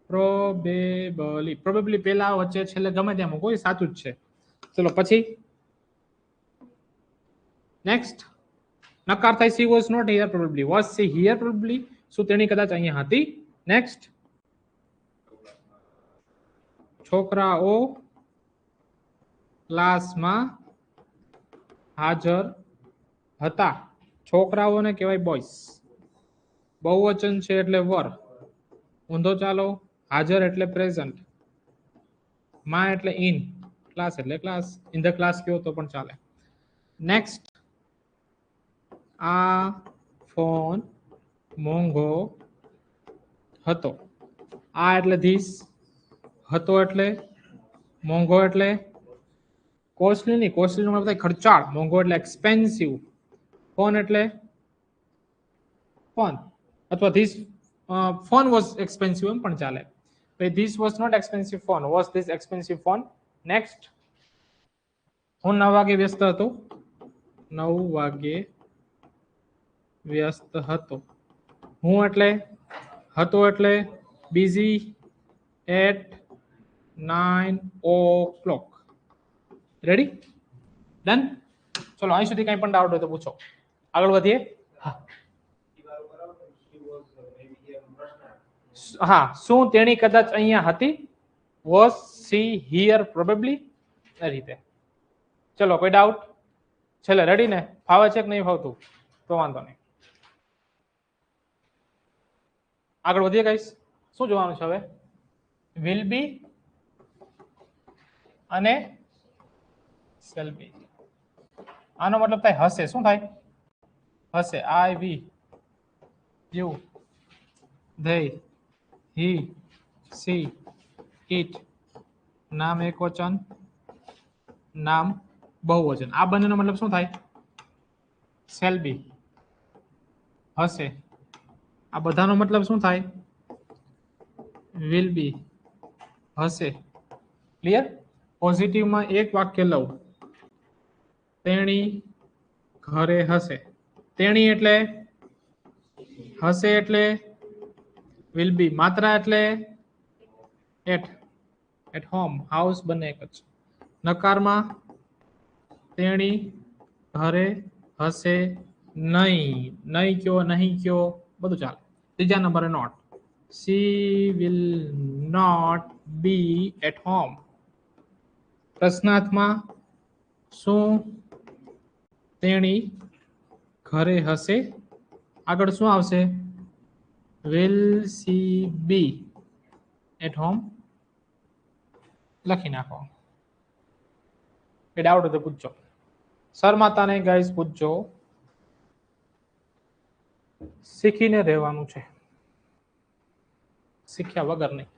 A: પ્રોબેબલી. પ્રોબેબલી પેલા વચ્ચે છેલ્લે ગમે ત્યાં કોઈ સાચું જ છે. ચલો પછી નેક્સ્ટ નકાર થાય she was not here probably. Was she here probably? શું તેણી કદાચ અહીંયા હતી? નેક્સ્ટ છોકરાઓ ક્લાસમાં હાજર હતા. છોકરાઓને કહેવાય બોયસ. બહુવચન છે એટલે વર. ઊંધો ચાલો. હાજર એટલે પ્રેઝન્ટ. માં એટલે ઇન. ક્લાસ એટલે ક્લાસ. ઇન ધ ક્લાસ કયો તો પણ ચાલે. નેક્સ્ટ આ ફોન મોંઘો હતો. આ એટલે ધીસ. હતો એટલે મોંઘો એટલે કોસ્ટલી નહીં. કોસ્ટલી નો મતલબ થાય ખર્ચાળ. મોંઘો એટલે એક્સપેન્સિવ. ફોન એટલે ફોન અથવા ધીસ ફોન વોઝ એક્સપેન્સિવ એમ પણ ચાલે. This was not expensive phone. Was this expensive phone? Next હું 9 વાગે વ્યસ્ત હતો. 9 વાગે વ્યસ્ત હતો. હું એટલે હતો એટલે busy at 9 o'clock. Ready? Done? ચલો અહીં સુધી કઈ પણ ડાઉટ હોય તો પૂછો. આગળ વધીએ. હા, શું તેણી કદાચ અહીંયા હતી? Was she here probably? એ રીતે. ચલો કોઈ ડાઉટ? છેલ્લે રેડી ને? ફાવે છે કે નહીં ફાવતું? તો વાંધો નહીં. આગળ વધીએ ગાઈસ. શું જોવાનું છે હવે? વિલ બી અને શેલ બી. આનો મતલબ થાય હશે. શું થાય? હશે. I, we, you, they, he, she, it. નામ એકવચન, નામ બહુવચન. આ બંનેનો મતલબ શું થાય? Shall be. હશે. આ બધાનો મતલબ શું થાય? Will be. હશે. ક્લિયર? પોઝિટિવમાં એક વાક્ય લઉં. તેણી ઘરે હશે. તેણી એટલે હશે એટલે વિલ બી. માત્રા એટલે એટ હોમ. હાઉસ બંને એક જ. નકારમાં તેણી ઘરે હશે નહીં. નહીં કયો, નહીં કયો, બધું ચાલે. ત્રીજા નંબરે not. She will not be at home. પ્રશ્નાર્થમાં શું તેણી ઘરે હશે? આગળ શું આવશે? Will she be at home? લખી નાખો. એ ડાઉટ હોય તો પૂછજો. શરમાતા નહીં ગાઈસ, પૂછજો. શીખીને રહેવાનું છે, શીખ્યા વગર નહીં.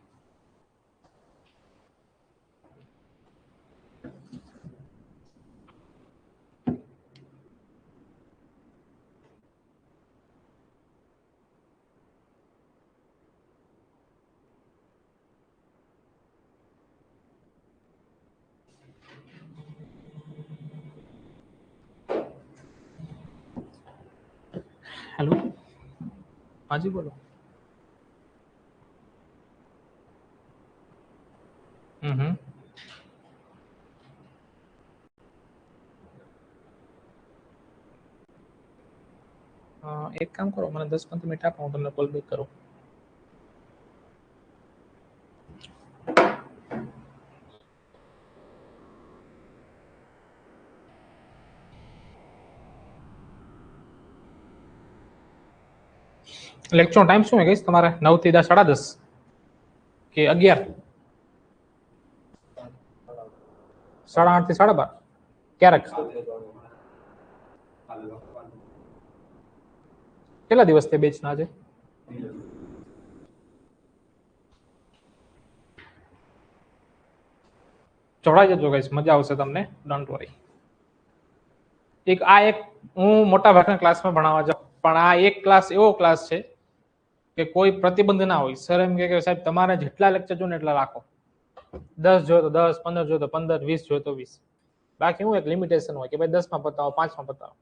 A: હેલો, હાજી બોલો. એક કામ કરો, મને 10-15 મિનિટ આપો, હું તમને કોલ બેક કરું. લેક્ચર ટાઈમ શું છે તમારે? 9 થી 10, 10:30 કે 11? 8:30 થી 12:30 ક્યારેક. કેટલા દિવસ તે બેચ ના છે? જોડાઈ જજો ગાઈસ, મજા આવશે તમને, ડોન્ટ વરી. એક હું મોટા ભાગના ક્લાસમાં ભણાવવા જાઉં, પણ આ એક ક્લાસ એવો ક્લાસ છે કે કોઈ પ્રતિબંધ ના હોય. સર એમ કે સાહેબ તમારે જેટલા લેક્ચર જો ને એટલા રાખો. 10 જોઈએ તો 10, 15 જોઈએ તો 15, 20 જોઈએ તો 20. બાકી હું એક લિમિટેશન હોય કે ભાઈ 10 માં પતાવો, 5 માં પતાવો.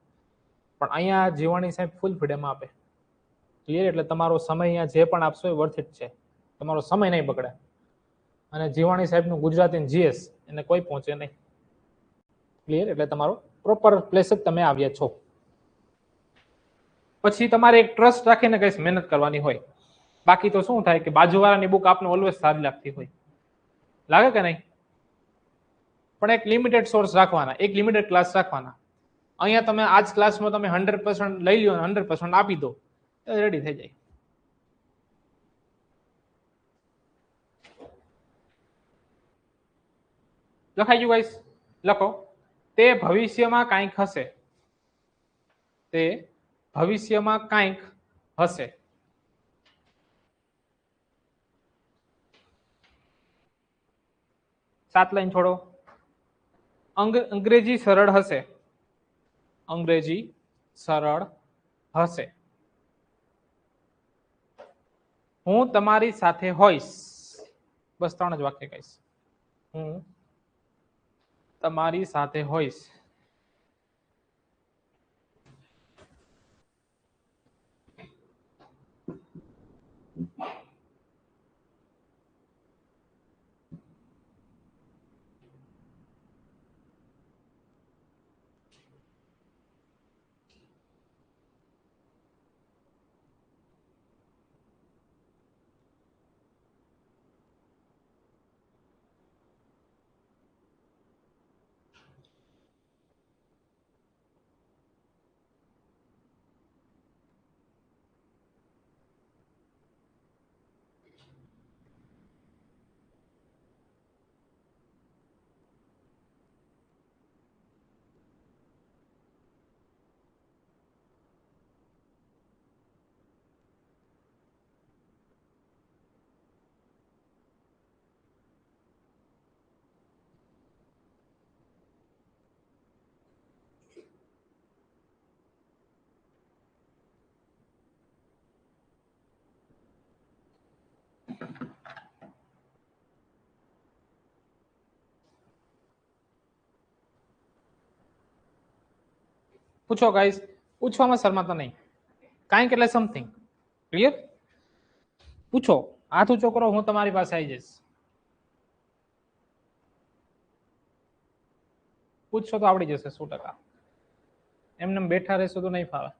A: પણ અહીંયા જીવાણી સાહેબ ફૂલ ફ્રીડમ આપે. ક્લિયર? એટલે તમારો સમય અહીંયા જે પણ આપશો એ વર્થ ઇટ છે. તમારો સમય નહીં બગડે. અને જીવાણી સાહેબનું ગુજરાતી જીએસ એને કોઈ પહોંચે નહીં. ક્લિયર? એટલે તમારો પ્રોપર પ્લેસ જ તમે આવ્યા છો. પછી તમારે એક ટ્રસ્ટ રાખીને કઈ મહેનત કરવાની હોય. બાકી તો શું થાય કે બાજુવાળાની બુક આપને ઓલવેઝ સારી લાગતી હોય, લાગે કે નહીં? પણ એક લિમિટેડ સોર્સ રાખવાના, એક લિમિટેડ ક્લાસ રાખવાના. અહીંયા તમે આજ ક્લાસમાં તમે 100% લઈ લો, 100% આપી દો, રેડી થઈ જાય. લખાઈ ગયું ગાઈસ? લખો. તે ભવિષ્યમાં કંઈક હશે. તે ભવિષ્યમાં કંઈક હશે. સાત લાઈન છોડો. અંગ્રેજી સરળ હશે. અંગ્રેજી સરળ હશે. હું તમારી સાથે હોઈશ. બસ 3 જ વાક્ય કહીશ. હું તમારી સાથે હોઈશ. પૂછો ગાઈસ, પૂછવામાં શરમાતા નહીં. કાંઈક એટલે સમથિંગ. ક્લિયર? પૂછો, હાથ ઊંચો કરો, હું તમારી પાસે આવી જઈશ. પૂછશો તો આવડી જશે 100%. એમને બેઠા રહેશો તો નહીં ફાવે.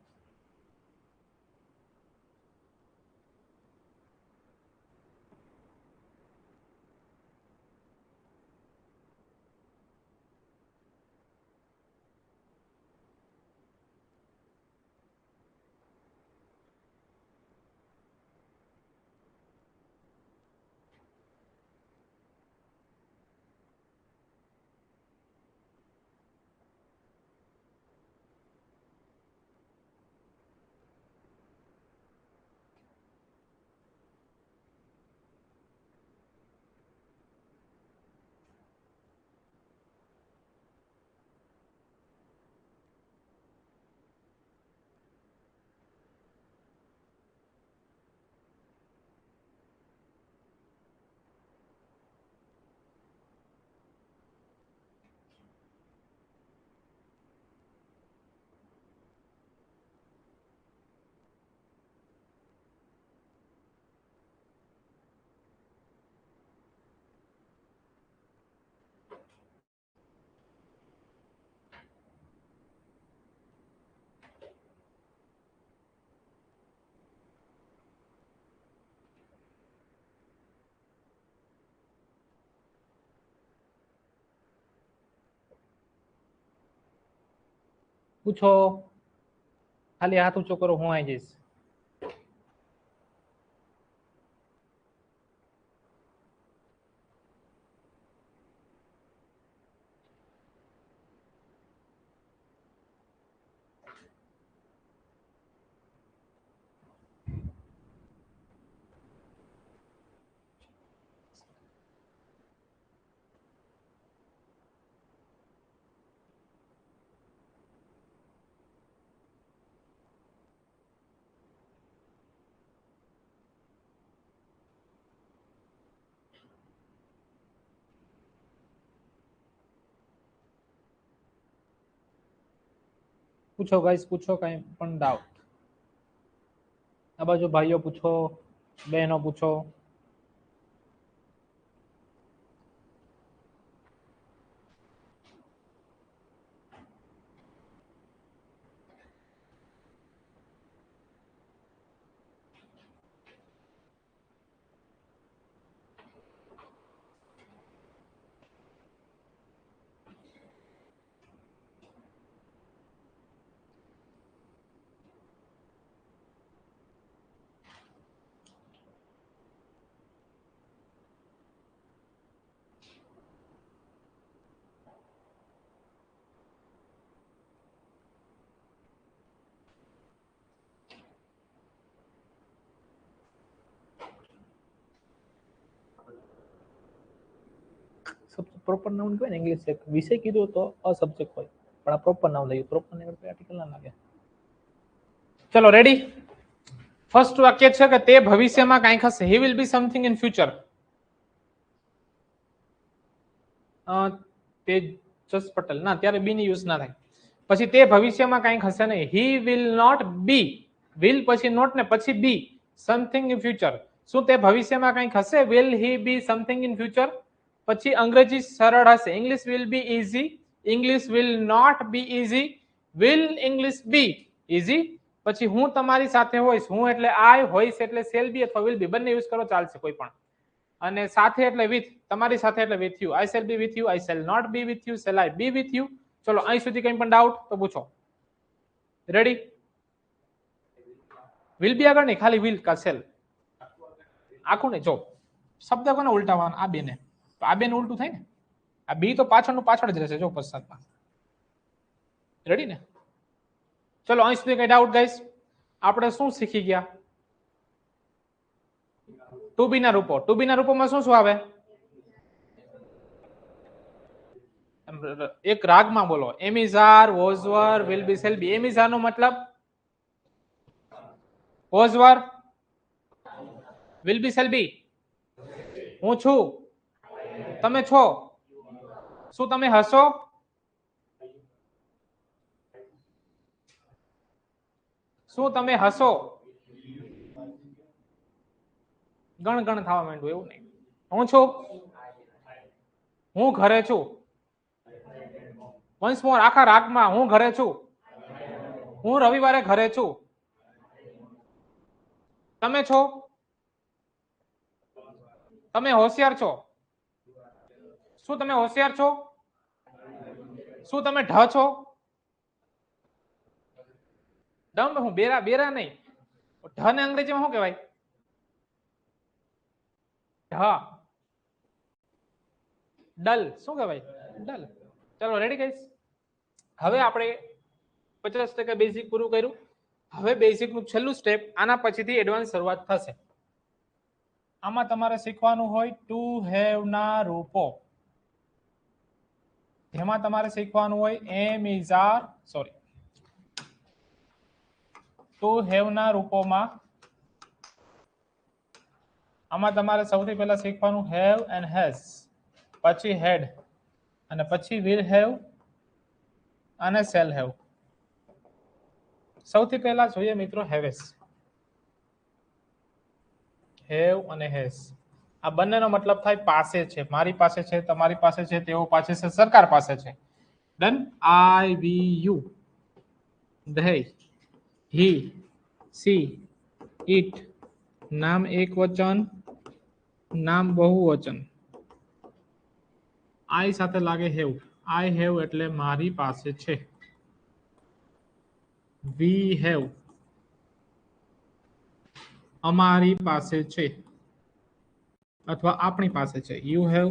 A: પૂછો, ખાલી હાથ ઊંચો કરો, હું આવી જઈશ. પૂછો ગાઈસ, પૂછો, કઈ પણ ડાઉટ. આ બાજુ ભાઈઓ પૂછો, બહેનો પૂછો. પ્રોપર નાઉન કહેવાય ને ઇંગ્લિશ એક વિષય કીધો તો અ સબ્જેક્ટ હોય પણ આ પ્રોપર નાઉન લઈએ પ્રોપર નાઉન એટલે આર્ટિકલ ના લાગે. ચલો રેડી. ફર્સ્ટ વાક્ય છે કે તે ભવિષ્યમાં કંઈક હશે. He will be something in future. Tejas Patel ના ત્યારે બી ની યુઝ ના થાય. પછી તે ભવિષ્યમાં કંઈક હશે નહીં. He will not be. Will પછી નોટ ને પછી બી સમથિંગ ઇન ફ્યુચર. શું તે ભવિષ્યમાં કંઈક હશે? Will he be something in future. પછી અંગ્રેજી સરળ હશે. English will be easy. English will not be easy. Will English be easy. પછી હું તમારી સાથે હોઈશ. હું એટલે આઈ, હોઈશ એટલે શેલ બી અથવા વિલ બી બંને યુઝ કરો ચાલશે કોઈ પણ. અને સાથે એટલે વિથ. તમારી સાથે એટલે with you. I shall be with you. I shall not be with you. Shall I be with you. ચલો અહીં સુધી કંઈ પણ ડાઉટ તો પૂછો. રેડી? વિલ બી આગળ નહીં, ખાલી વિલ કા શેલ. આખું ને જો શબ્દ કોને ઉલટાવવાનો? આ બે ને. તો આ બે ને ઉલટું થાય ને. આ બી તો પાછળનું પાછળ જ રહેશે જો પશ્ચાતમાં. રેડી ને? ચલો અહીં સુધી કઈ ડાઉટ ગાઈસ? આપણે શું શીખી ગયા? ટુ બી ના રૂપો. ટુ બી ના રૂપોમાં શું શું આવે? એક રાગમાં બોલો. એમિઝાર, વોઝવર, વિલ બી, શેલ બી. એમિઝાર નો મતલબ વોઝવર, વિલ બી, શેલ બી. હું છું, તમે છો. શું તમે હશો? શું તમે હશો? ગણ ગણ થવા માંડ્યું એવું નહીં. હું છું, હું ઘરે છું. વન્સ મોર આખા રાગમાં હું ઘરે છું. હું રવિવારે ઘરે છું. તમે છો, તમે હોશિયાર છો. શું તમે હોશિયાર છો? શું તમે ઢ છો? ડમ હું બેરા બેરા નહીં. ઢ ને અંગ્રેજીમાં શું કહેવાય? ઢ. ડલ. શું કહેવાય? ડલ. ચલો રેડી ગાઈસ? હવે આપણે 50% બેઝિક પૂરું કર્યું. હવે બેઝિક નું છેલ્લું સ્ટેપ. આના પછીથી એડવાન્સ શરૂઆત થશે. આમાં તમારે શીખવાનું હોય ટુ હેવ ના રૂપો. જેમાં તમારે શીખવાનું હોય am, is, are, sorry, to have ના રૂપોમાં આમાં તમારે સૌથી પહેલા શીખવાનું હેવ એન્ડ હેઝ, પછી હેડ, અને પછી વિલ હેવ અને શેલ હેવ. સૌથી પહેલા જોઈએ મિત્રો હેવેસ. હેવ અને હેઝ આ બંનેનો મતલબ થાય પાસે છે. મારી પાસે છે, તમારી પાસે છે, તેઓ પાસે છે, સરકાર પાસે છે. Done. I, we, you, they, he, she, it. નામ એક વચન, નામ બહુવચન. આઈ સાથે લાગે હેવ. આઈ હેવ એટલે મારી પાસે છે. વી હેવ અમારી પાસે છે અથવા આપણી પાસે છે. યુ હેવ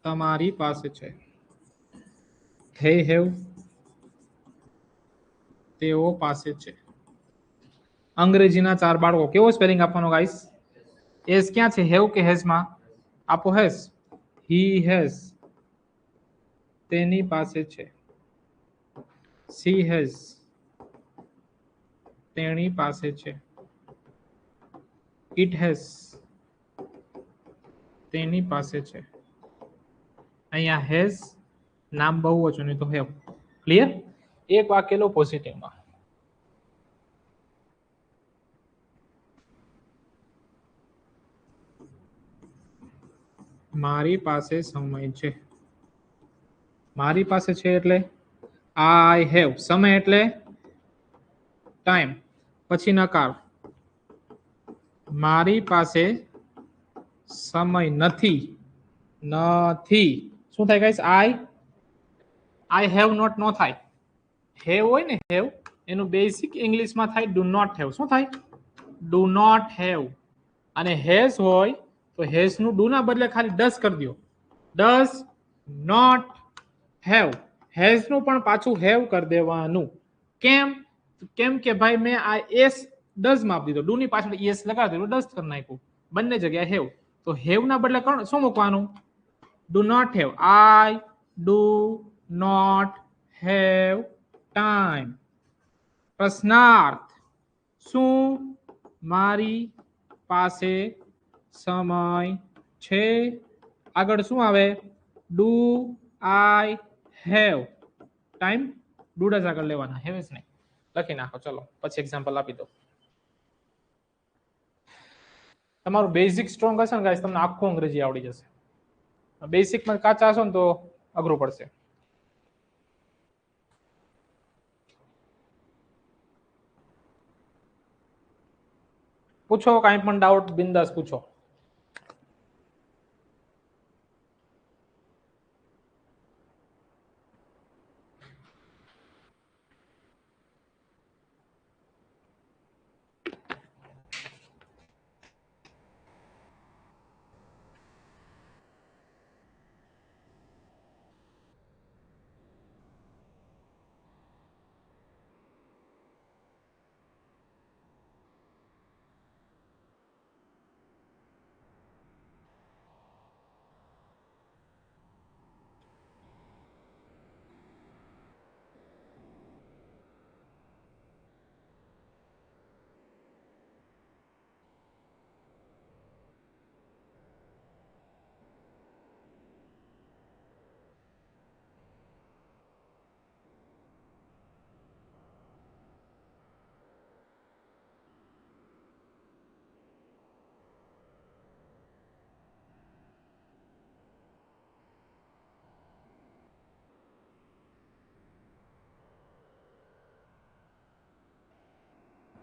A: તમારી પાસે છે. ધે હેવ તેઓ પાસે છે. અંગ્રેજીના ચાર બાળકો. કેવો સ્પેલિંગ આપવાનો ગાઈસ? એસ ક્યાં છે? હેવ કે હેઝ માં? આપો હેઝ. હી હેઝ તેની પાસે છે. સી હેઝ તેણી પાસે છે. ઇટ હેઝ તેની પાસે છે. અહીંયા હેઝ નામ બહુવચન તો હેવ. ક્લિયર? એક વાક્ય લો પોઝિટિવમાં. મારી પાસે સમય છે. મારી પાસે છે એટલે આઈ હેવ. સમય એટલે ટાઈમ. પછી નકાર. મારી પાસે સમય નથી. નથી શું થાય ગાઈસ? આઈ હેવ નોટ નો થાય. હેવ હોય ને હેવ એનું બેઝિક ઇંગ્લિશમાં થાય ડુ નોટ હેવ. શું થાય? Do not have. અને હેઝ હોય તો હેઝ નું ડુ ના બદલે ખાલી ડસ કરી દો. Does not have. હેઝ નું પણ પાછું હેવ કરી દેવાનું. કેમ? કેમ કે ભાઈ મેં આ એસ ડઝ માં આપી દીધો. ડુ ની પાછળ એસ લગાડી દીધો, ડઝ કરી નાખ્યું. બંને જગ્યાએ હેવ. તો હેવ ના બદલે શું મૂકવાનું? Do not have. I do not have time. પ્રશ્નાર્થ શું મારી પાસે સમય છે? આગળ શું આવે? Do I have time. Do જ આગળ લેવાના, હેવ જ નહીં. લખી નાખો. ચલો પછી એક્ઝામ્પલ આપી દો. તમારું બેઝિક સ્ટ્રોંગ હશે ને ગાઈસ, તમને આખું અંગ્રેજી આવડી જશે. બેઝિકમાં કાચા હશો ને તો અઘરું પડશે. પૂછો કાંઈ પણ ડાઉટ બિંદાસ પૂછો.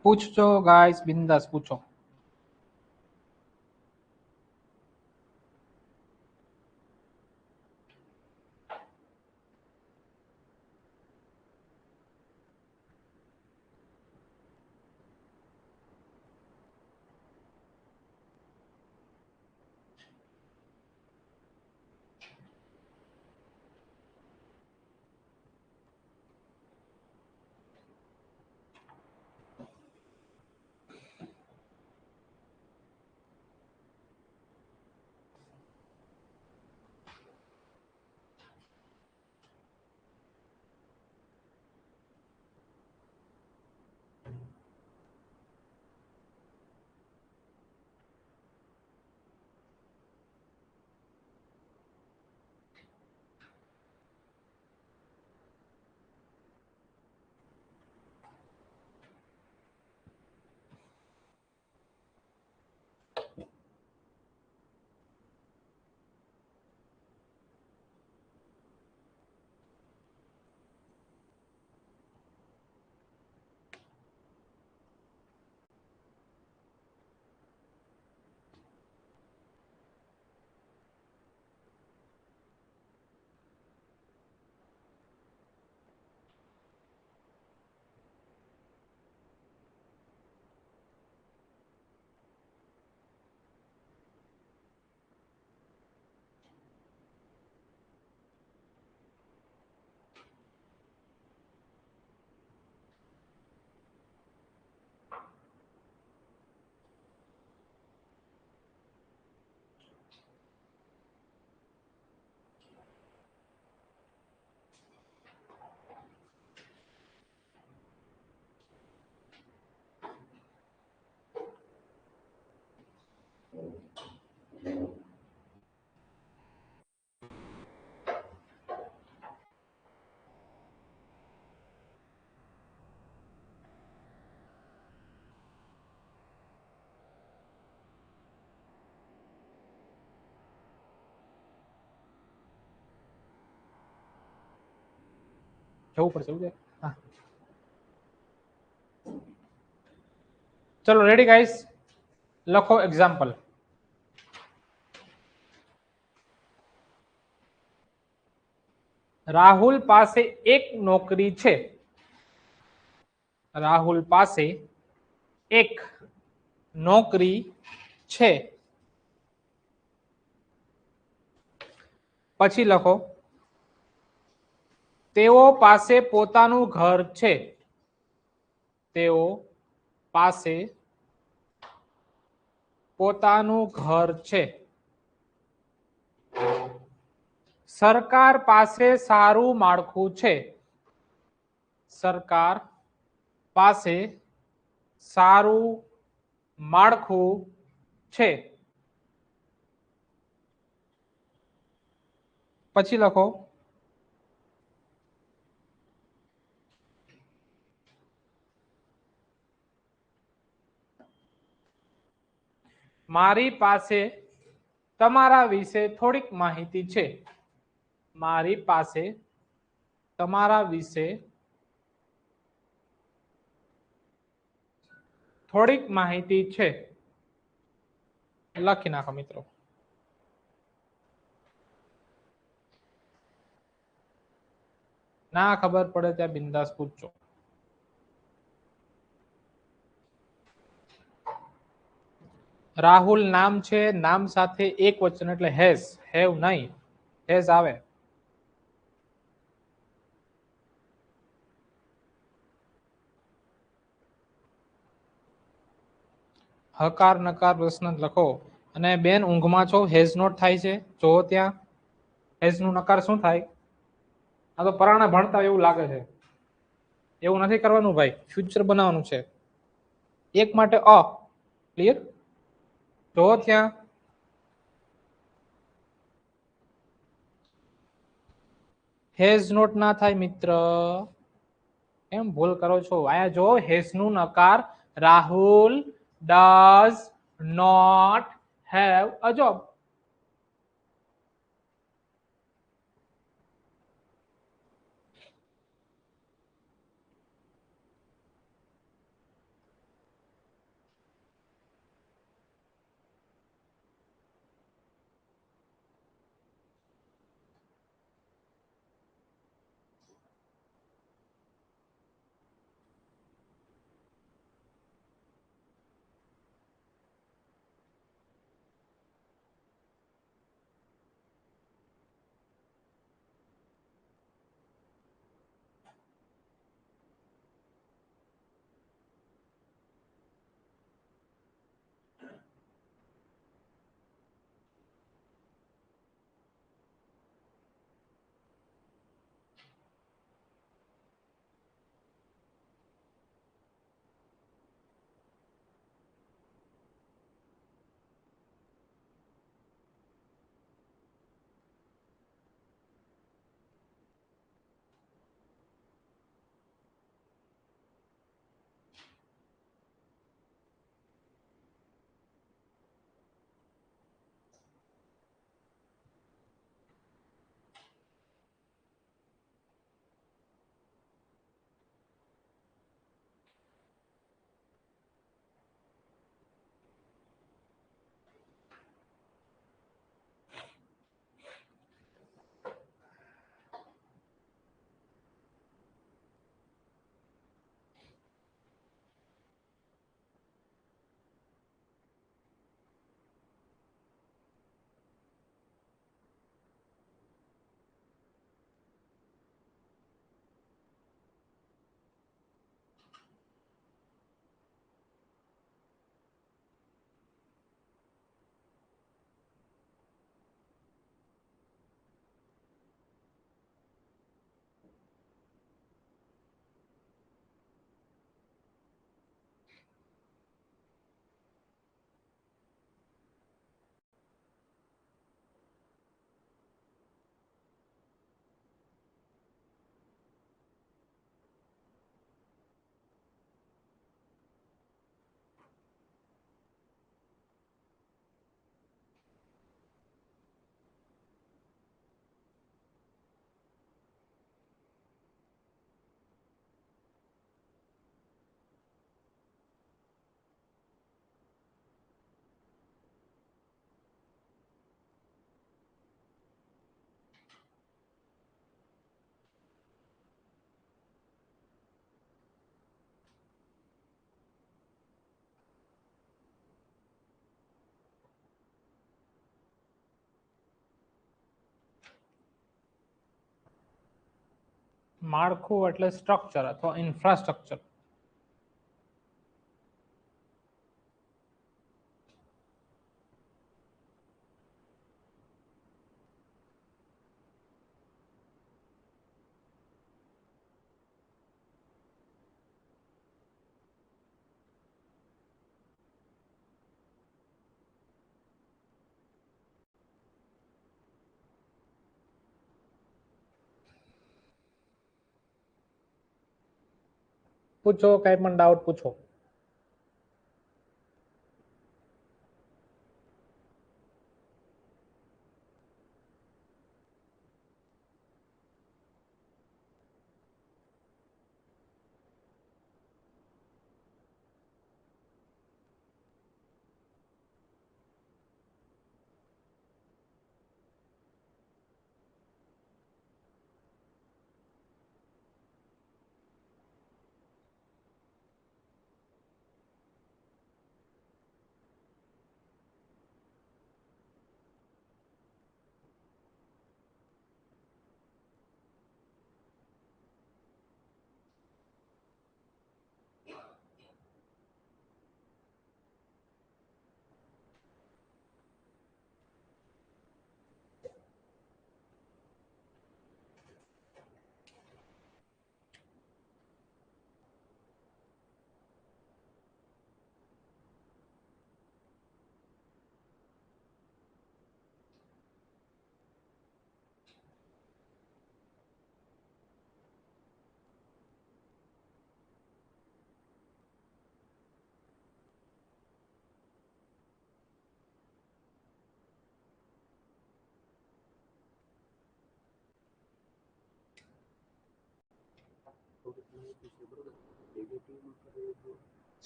A: પૂછજો ગાઈસ, બિંદાસ પૂછો. જવું પડશે એવું છે. હા ચલો રેડી ગાઈસ, લખો એક્ઝામ્પલ. રાહુલ પાસે એક નોકરી છે. રાહુલ પાસે એક નોકરી છે. પછી લખો તેઓ પાસે પોતાનું ઘર છે. તેઓ પાસે પોતાનું ઘર છે. સરકાર પાસે સારું માળખું છે. સરકાર પાસે સારું માળખું છે. પછી લખો મારી પાસે તમારા વિશે થોડીક માહિતી છે. મારી પાસે તમારા વિશે થોડીક માહિતી છે. લખી નાખો મિત્રો. ના ખબર પડે ત્યાં બિંદાસ પૂછજો. રાહુલ નામ છે, નામ સાથે એક વચન એટલે હેઝ, હેવ નહીં, હેઝ આવે. હકાર નકાર પ્રશ્ન લખો. અને બેન ઊંઘમાં છો, હેઝ નોટ થાય છે, જો ત્યાં હેઝ નું નકાર શું થાય? આ તો પરાણા ભણતા એવું લાગે છે. એવું નથી કરવાનું ભાઈ, ફ્યુચર બનાવવાનું છે. એક માટે અ ક્લિયર. જો ત્યાં હેઝ નોટ ના થાય મિત્ર. એમ ભૂલ કરો છો. આયા જો હેઝ નું નકાર Rahul does not have a job. માળખું એટલે સ્ટ્રક્ચર અથવા ઇન્ફ્રાસ્ટ્રક્ચર. પૂછો, કઈ પણ ડાઉટ પૂછો.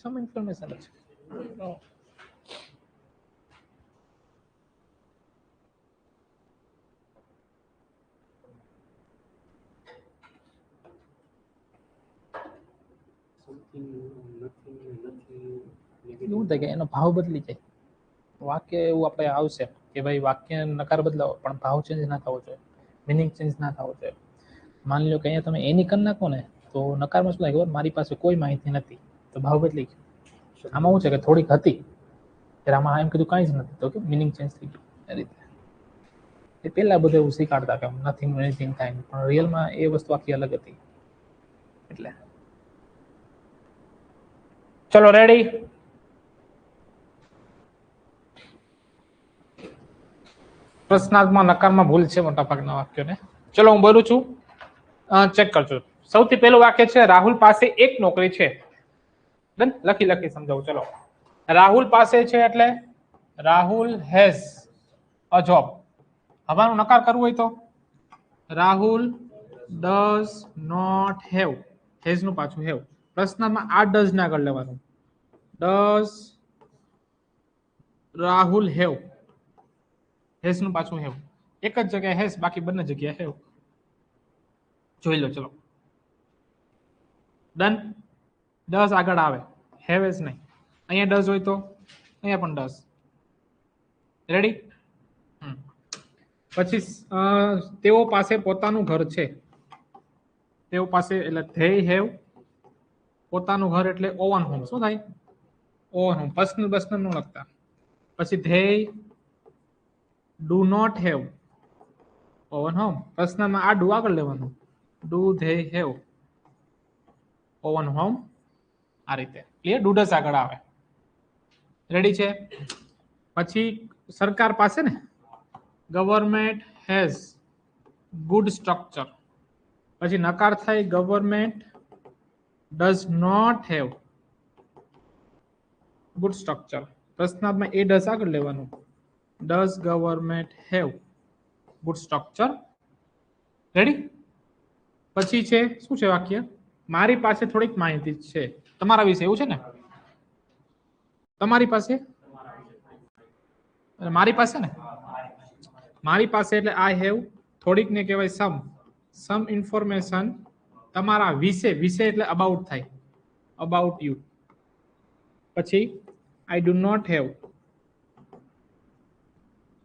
A: Some information છે. એવું થાય કે એનો ભાવ બદલી જાય. વાક્ય એવું આપણે આવશે કે ભાઈ વાક્ય નકાર બદલાવો પણ ભાવ ચેન્જ ના થવો જોઈએ, મિનિંગ ચેન્જ ના થવો જોઈએ. માની લો કે અહીંયા તમે એની કરી નાખો ને તો નકારમાં શું થાય ખબર, મારી પાસે કોઈ માહિતી નથી તો ભાવ બદલી ગયો. આમાં શું છે કે થોડીક હતી ત્યારે આમાં એમ કીધું કાંઈ જ નથી તો કે મિનિંગ ચેન્જ થઈ ગયું. એ રીતે એ પહેલા બધું એવું શીખાડતા કે નથિંગ એનીથિંગ થાય, પણ રિયલમાં એ વસ્તુ આખી અલગ હતી. એટલે ચલો રેડી. પ્રશ્નાર્થમાં નકારમાં ભૂલ છે મોટાભાગના વાક્યોને. ચલો હું બોલું છું, ચેક કરજો. સૌથી પહેલું વાક્ય છે રાહુલ પાસે એક નોકરી છે. લખી સમજાવું. ચલો રાહુલ પાસે છે એટલે રાહુલ હેઝ અ જોબ. હવાનું નકાર કરવું હોય તો Rahul does not have, has નું પાછું હેવ. પ્રશ્નમાં આ ડઝ ના આગળ લેવાનું. ડઝ રાહુલ હેવ, હેઝ નું પાછું હેવ. એક જ જગ્યાએ હેઝ, બાકી બંને જગ્યાએ હેવ. જોઈ લો. ચલો ડન. ડઝ આગળ આવે, હેવ એઝ નહીં. અહીંયા ડઝ હોય તો અહીંયા પણ ડઝ. રેડી. પછી તેઓ પાસે પોતાનું ઘર છે. તેઓ પાસે એટલે ધે હેવ પોતાનું ઘર એટલે ઓવન હોમ. શું થાય? Oven home. પર્સનલ પર્સનલ નું લખતા. પછી they do not have own home. પ્રશ્નમાં આ ડુ આગળ લેવાનું. Do they have own home. આ રીતે ક્લિયર. ડુડસ આગળ આવે. રેડી છે. પછી સરકાર પાસે ને ગવર્મેન્ટ હેઝ ગુડ સ્ટ્રક્ચર. પછી નકાર થાય government does not have good structure. પ્રશ્નાર્થમાં એ ડઝ આગળ લેવાનું. Does government have good structure. Ready. પછી છે શું છે વાક્ય, મારી પાસે થોડીક માહિતી છે તમારા વિશે. એવું છે ને, તમારી પાસે મારી પાસે ને, મારી પાસે એટલે આઈ હેવ. થોડીક ને કહેવાય સમ ઇન્ફોર્મેશન તમારા વિશે. વિશે એટલે અબાઉટ થાય, અબાઉટ યુ. પછી I do not have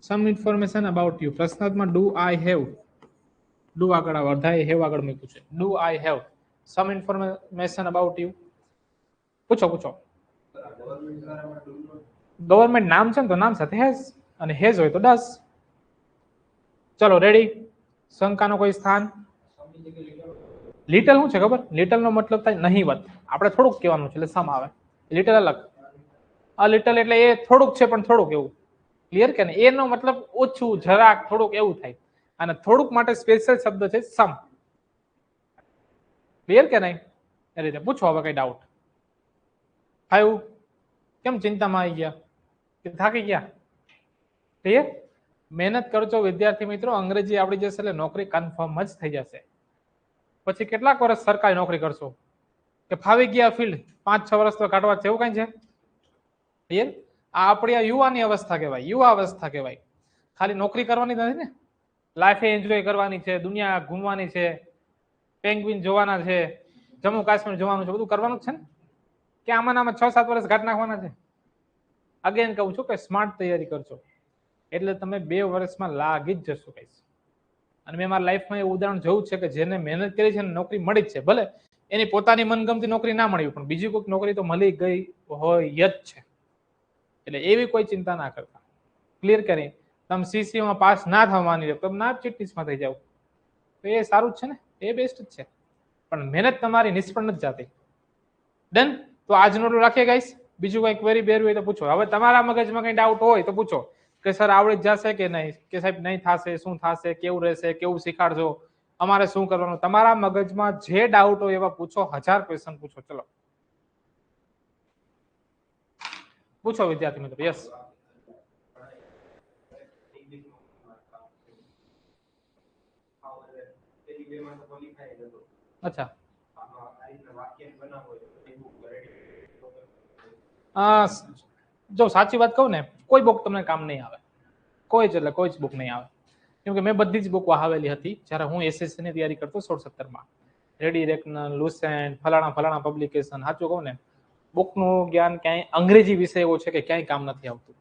A: some information about you. પ્રશ્નાર્થમાં ડુ આઈ હેવ, ડુ આગળ આવે, અડધા હેવ આગળ મૂક્યું છે. Do I have some information about you. પૂછો. ગવર્મેન્ટ નામ છે ને તો નામ સાથે હેઝ, અને હેઝ હોય તો ડઝ. ચલો રેડી. શંકાનો કોઈ સ્થાન? લિટલ શું છે ખબર? લિટલ નો મતલબ થાય નહીવત. આપણે થોડુંક કહેવાનું છે એટલે સમ આવે. લિટલ અલગ. આ લિટલ એટલે એ થોડુંક છે પણ થોડુંક એવું. ક્લિયર કે નહીં? એનો મતલબ ઓછું, જરાક, થોડુંક એવું થાય. અને થોડુંક માટે સ્પેશિયલ શબ્દ છે સમ. ક્લિયર કે નહીં? એ રીતે પૂછો હવે કઈ ડાઉટ. આવ્યું? કેમ ચિંતામાં આવી ગયા કે થાકી ગયા? ક્લિયર? મહેનત કરજો વિદ્યાર્થી મિત્રો, અંગ્રેજી આવડી જશે એટલે નોકરી કન્ફર્મ જ થઈ જશે. પછી કેટલાક વર્ષ સરકારી નોકરી કરશો કે ફાવી ગયા ફિલ્ડ 5-6 વર્ષ તો કાઢવા છે, એવું કઈ છે? ક્લિયર? આ આપણી આ યુવાની અવસ્થા કહેવાય, યુવા અવસ્થા કહેવાય. ખાલી નોકરી કરવાની નથી ને, લાઈફ એન્જોય કરવાની છે, દુનિયા ઘૂમવાની છે, પેંગ્વિન જોવાના છે, જમ્મુ કાશ્મીર જોવાનું છે, બધું કરવાનું જ છે ને. કે આમાં 6-7 વર્ષ ઘાટ નાખવાના છે? અગેન કહું છું કે સ્માર્ટ તૈયારી કરજો એટલે તમે 2 વર્ષમાં લાગી જ જશો કઈશ. અને મેં મારા લાઈફમાં એવું ઉદાહરણ જોયું છે કે જેને મહેનત કરી છે ને નોકરી મળી જ છે. ભલે એની પોતાની મનગમતી નોકરી ના મળી પણ બીજી કોઈક નોકરી તો મળી ગઈ હોય જ છે. એટલે એવી કોઈ ચિંતા ના કરતા. ક્લિયર કરી? તમે સીસીમાં પાસ ના થવાની તમે ના ચીટીસમાં થઈ જાવ તો એ સારું જ છે ને, એ બેસ્ટ જ છે. પણ મહેનત તમારી નિષ્ફળ નથી જતી. ડન? તો આજનું રાખીએ ગાઈસ. બીજું કઈ ક્વેરી બેર હોય તો પૂછો. હવે તમારા મગજમાં કઈ ડાઉટ હોય તો પૂછો કે સર આવડી જશે કે નહીં, કે સાહેબ નહીં થશે, શું થશે, કેવું રહેશે, કેવું શીખાડજો, અમારે શું કરવાનું. તમારા મગજમાં જે ડાઉટ હોય એવા પૂછો, 1000 ક્વેશ્ચન પૂછો. ચલો પૂછો વિદ્યાર્થી મિત્રો. યસ અચ્છા જો સાચી વાત કહું ને, કોઈ બુક તમને કામ નહીં આવે, કોઈ જ એટલે કોઈ જ બુક નહીં આવે. કેમ કે મેં બધી જ બુક વહાવેલી હતી જ્યારે હું એસએસસી ની તૈયારી કરતો 16-17 રેડી રેકનલ, લુસેન્ટ, ફલાણા પબ્લિકેશન. સાચું કહું ને, બુકનું જ્ઞાન ક્યાંય અંગ્રેજી વિષય એવો છે કે ક્યાંય કામ નથી આવતું.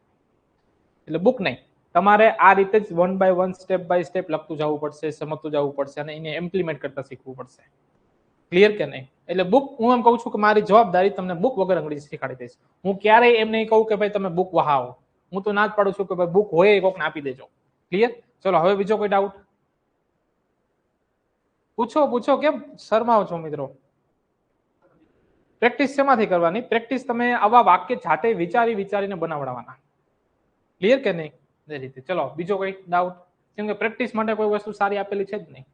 A: એટલે બુક નહીં, તમારે આ રીતે જ 1 by 1 સ્ટેપ બાય સ્ટેપ લખતું જવું પડશે, સમજતું જવું પડશે અને એને ઇમ્પ્લિમેન્ટ કરતા શીખવું પડશે. ક્લિયર કે નહીં? એટલે બુક હું એમ કહું છું કે મારી જવાબદારી તમને બુક વગર અંગ્રેજી શીખવાડી દઈશ. હું ક્યારેય એમ નહીં કહું કે ભાઈ તમે બુક વહાવો. હું તો ના જ પાડું છું કે ભાઈ બુક હોય એ કોકને આપી દેજો. ક્લિયર? ચલો હવે બીજો કોઈ ડાઉટ પૂછો. કેમ શરમાવો છો મિત્રો? પ્રેક્ટિસ શેમાંથી કરવાની? પ્રેક્ટિસ તમે આવા વાક્ય જાતે વિચારીને બનાવડાવવાના. ક્લિયર કે નહીં? એ રીતે. ચલો બીજો કોઈ ડાઉટ? કેમ કે પ્રેક્ટિસ માટે કોઈ વસ્તુ સારી આપેલી છે જ નહીં.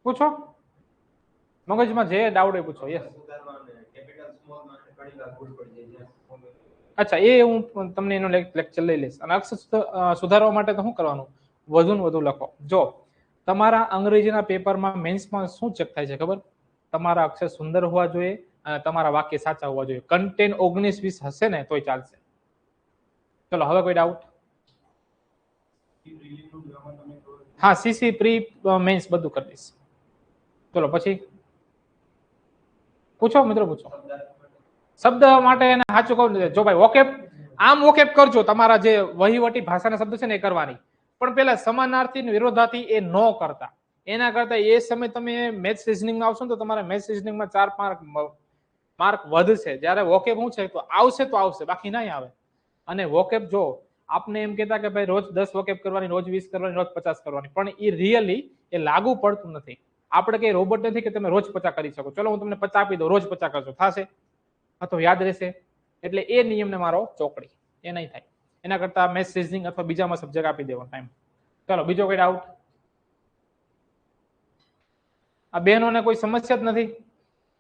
A: પૂછો, મગજમાં જે ડાઉટ હોય પૂછો. યસ અચ્છા, એ હું તમને એનો લેક્ચર લઈ લઈશ. અને અક્ષર સુધારવા માટે તો શું કરવાનું? વધુ ને વધુ લખો. જો તમારા અંગ્રેજીના પેપરમાં મેન્સમાં શું ચેક થાય છે ખબર? તમારા અક્ષર સુંદર હોવા જોઈએ અને તમારા વાક્ય સાચા હોવા જોઈએ. કન્ટેન્ટ 19-20 હશે ને તોય ચાલશે. ચલો હવે કોઈ ડાઉટ? હા, સીસી પ્રી મેન્સ બધું કરી દઈશ. ચલો પછી પૂછો મિત્રો, પૂછો. શબ્દ માટે એને સાચું કહું, જો ભાઈ વોકેપ આમ વોકેપ કરજો. તમારા જે વહીવટી ભાષાના શબ્દ છે ને એ કરવાની, પણ પેલા સમાનાર્થી ને વિરોધાર્થી એ ન કરતા. એના કરતા એ સમય તમે મેથ્સ રીઝનિંગમાં આવશો ને તો તમારા મેથ્સ રીઝનિંગમાં 4 માર્ક વધશે. જ્યારે વોકેપ શું છે તો આવશે, બાકી નહીં આવે. અને વોકેપ જો આપને એમ કહેતા કે ભાઈ રોજ 10 વોકેપ કરવાની, રોજ 20 કરવાની, રોજ 50 કરવાની, પણ એ રિયલી એ લાગુ પડતું નથી. આપણે કઈ રોબોટ નથી કે તમે રોજ 50 કરી શકો. ચલો હું તમને 50 આપી દઉં, રોજ 50 કરશો, થશે? અથવા યાદ રહેશે? એટલે એ નિયમને મારો ચોકડી, એ નહીં થાય. એના કરતા મેથ્સ રીઝનિંગ અથવા બીજામાં સબ્જેક્ટ આપી દેવાનો ટાઈમ. ચલો બીજો કોઈ ડાઉટ? આ બહેનોને કોઈ સમસ્યા જ નથી?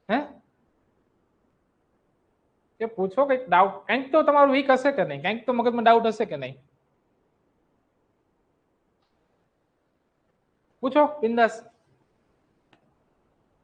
A: હે એ પૂછો કઈક ડાઉટ. કંઈક તો તમારું વીક હશે કે નહીં? કંઈક તો મગજમાં ડાઉટ હશે કે નહીં? પૂછો બિંદાસ.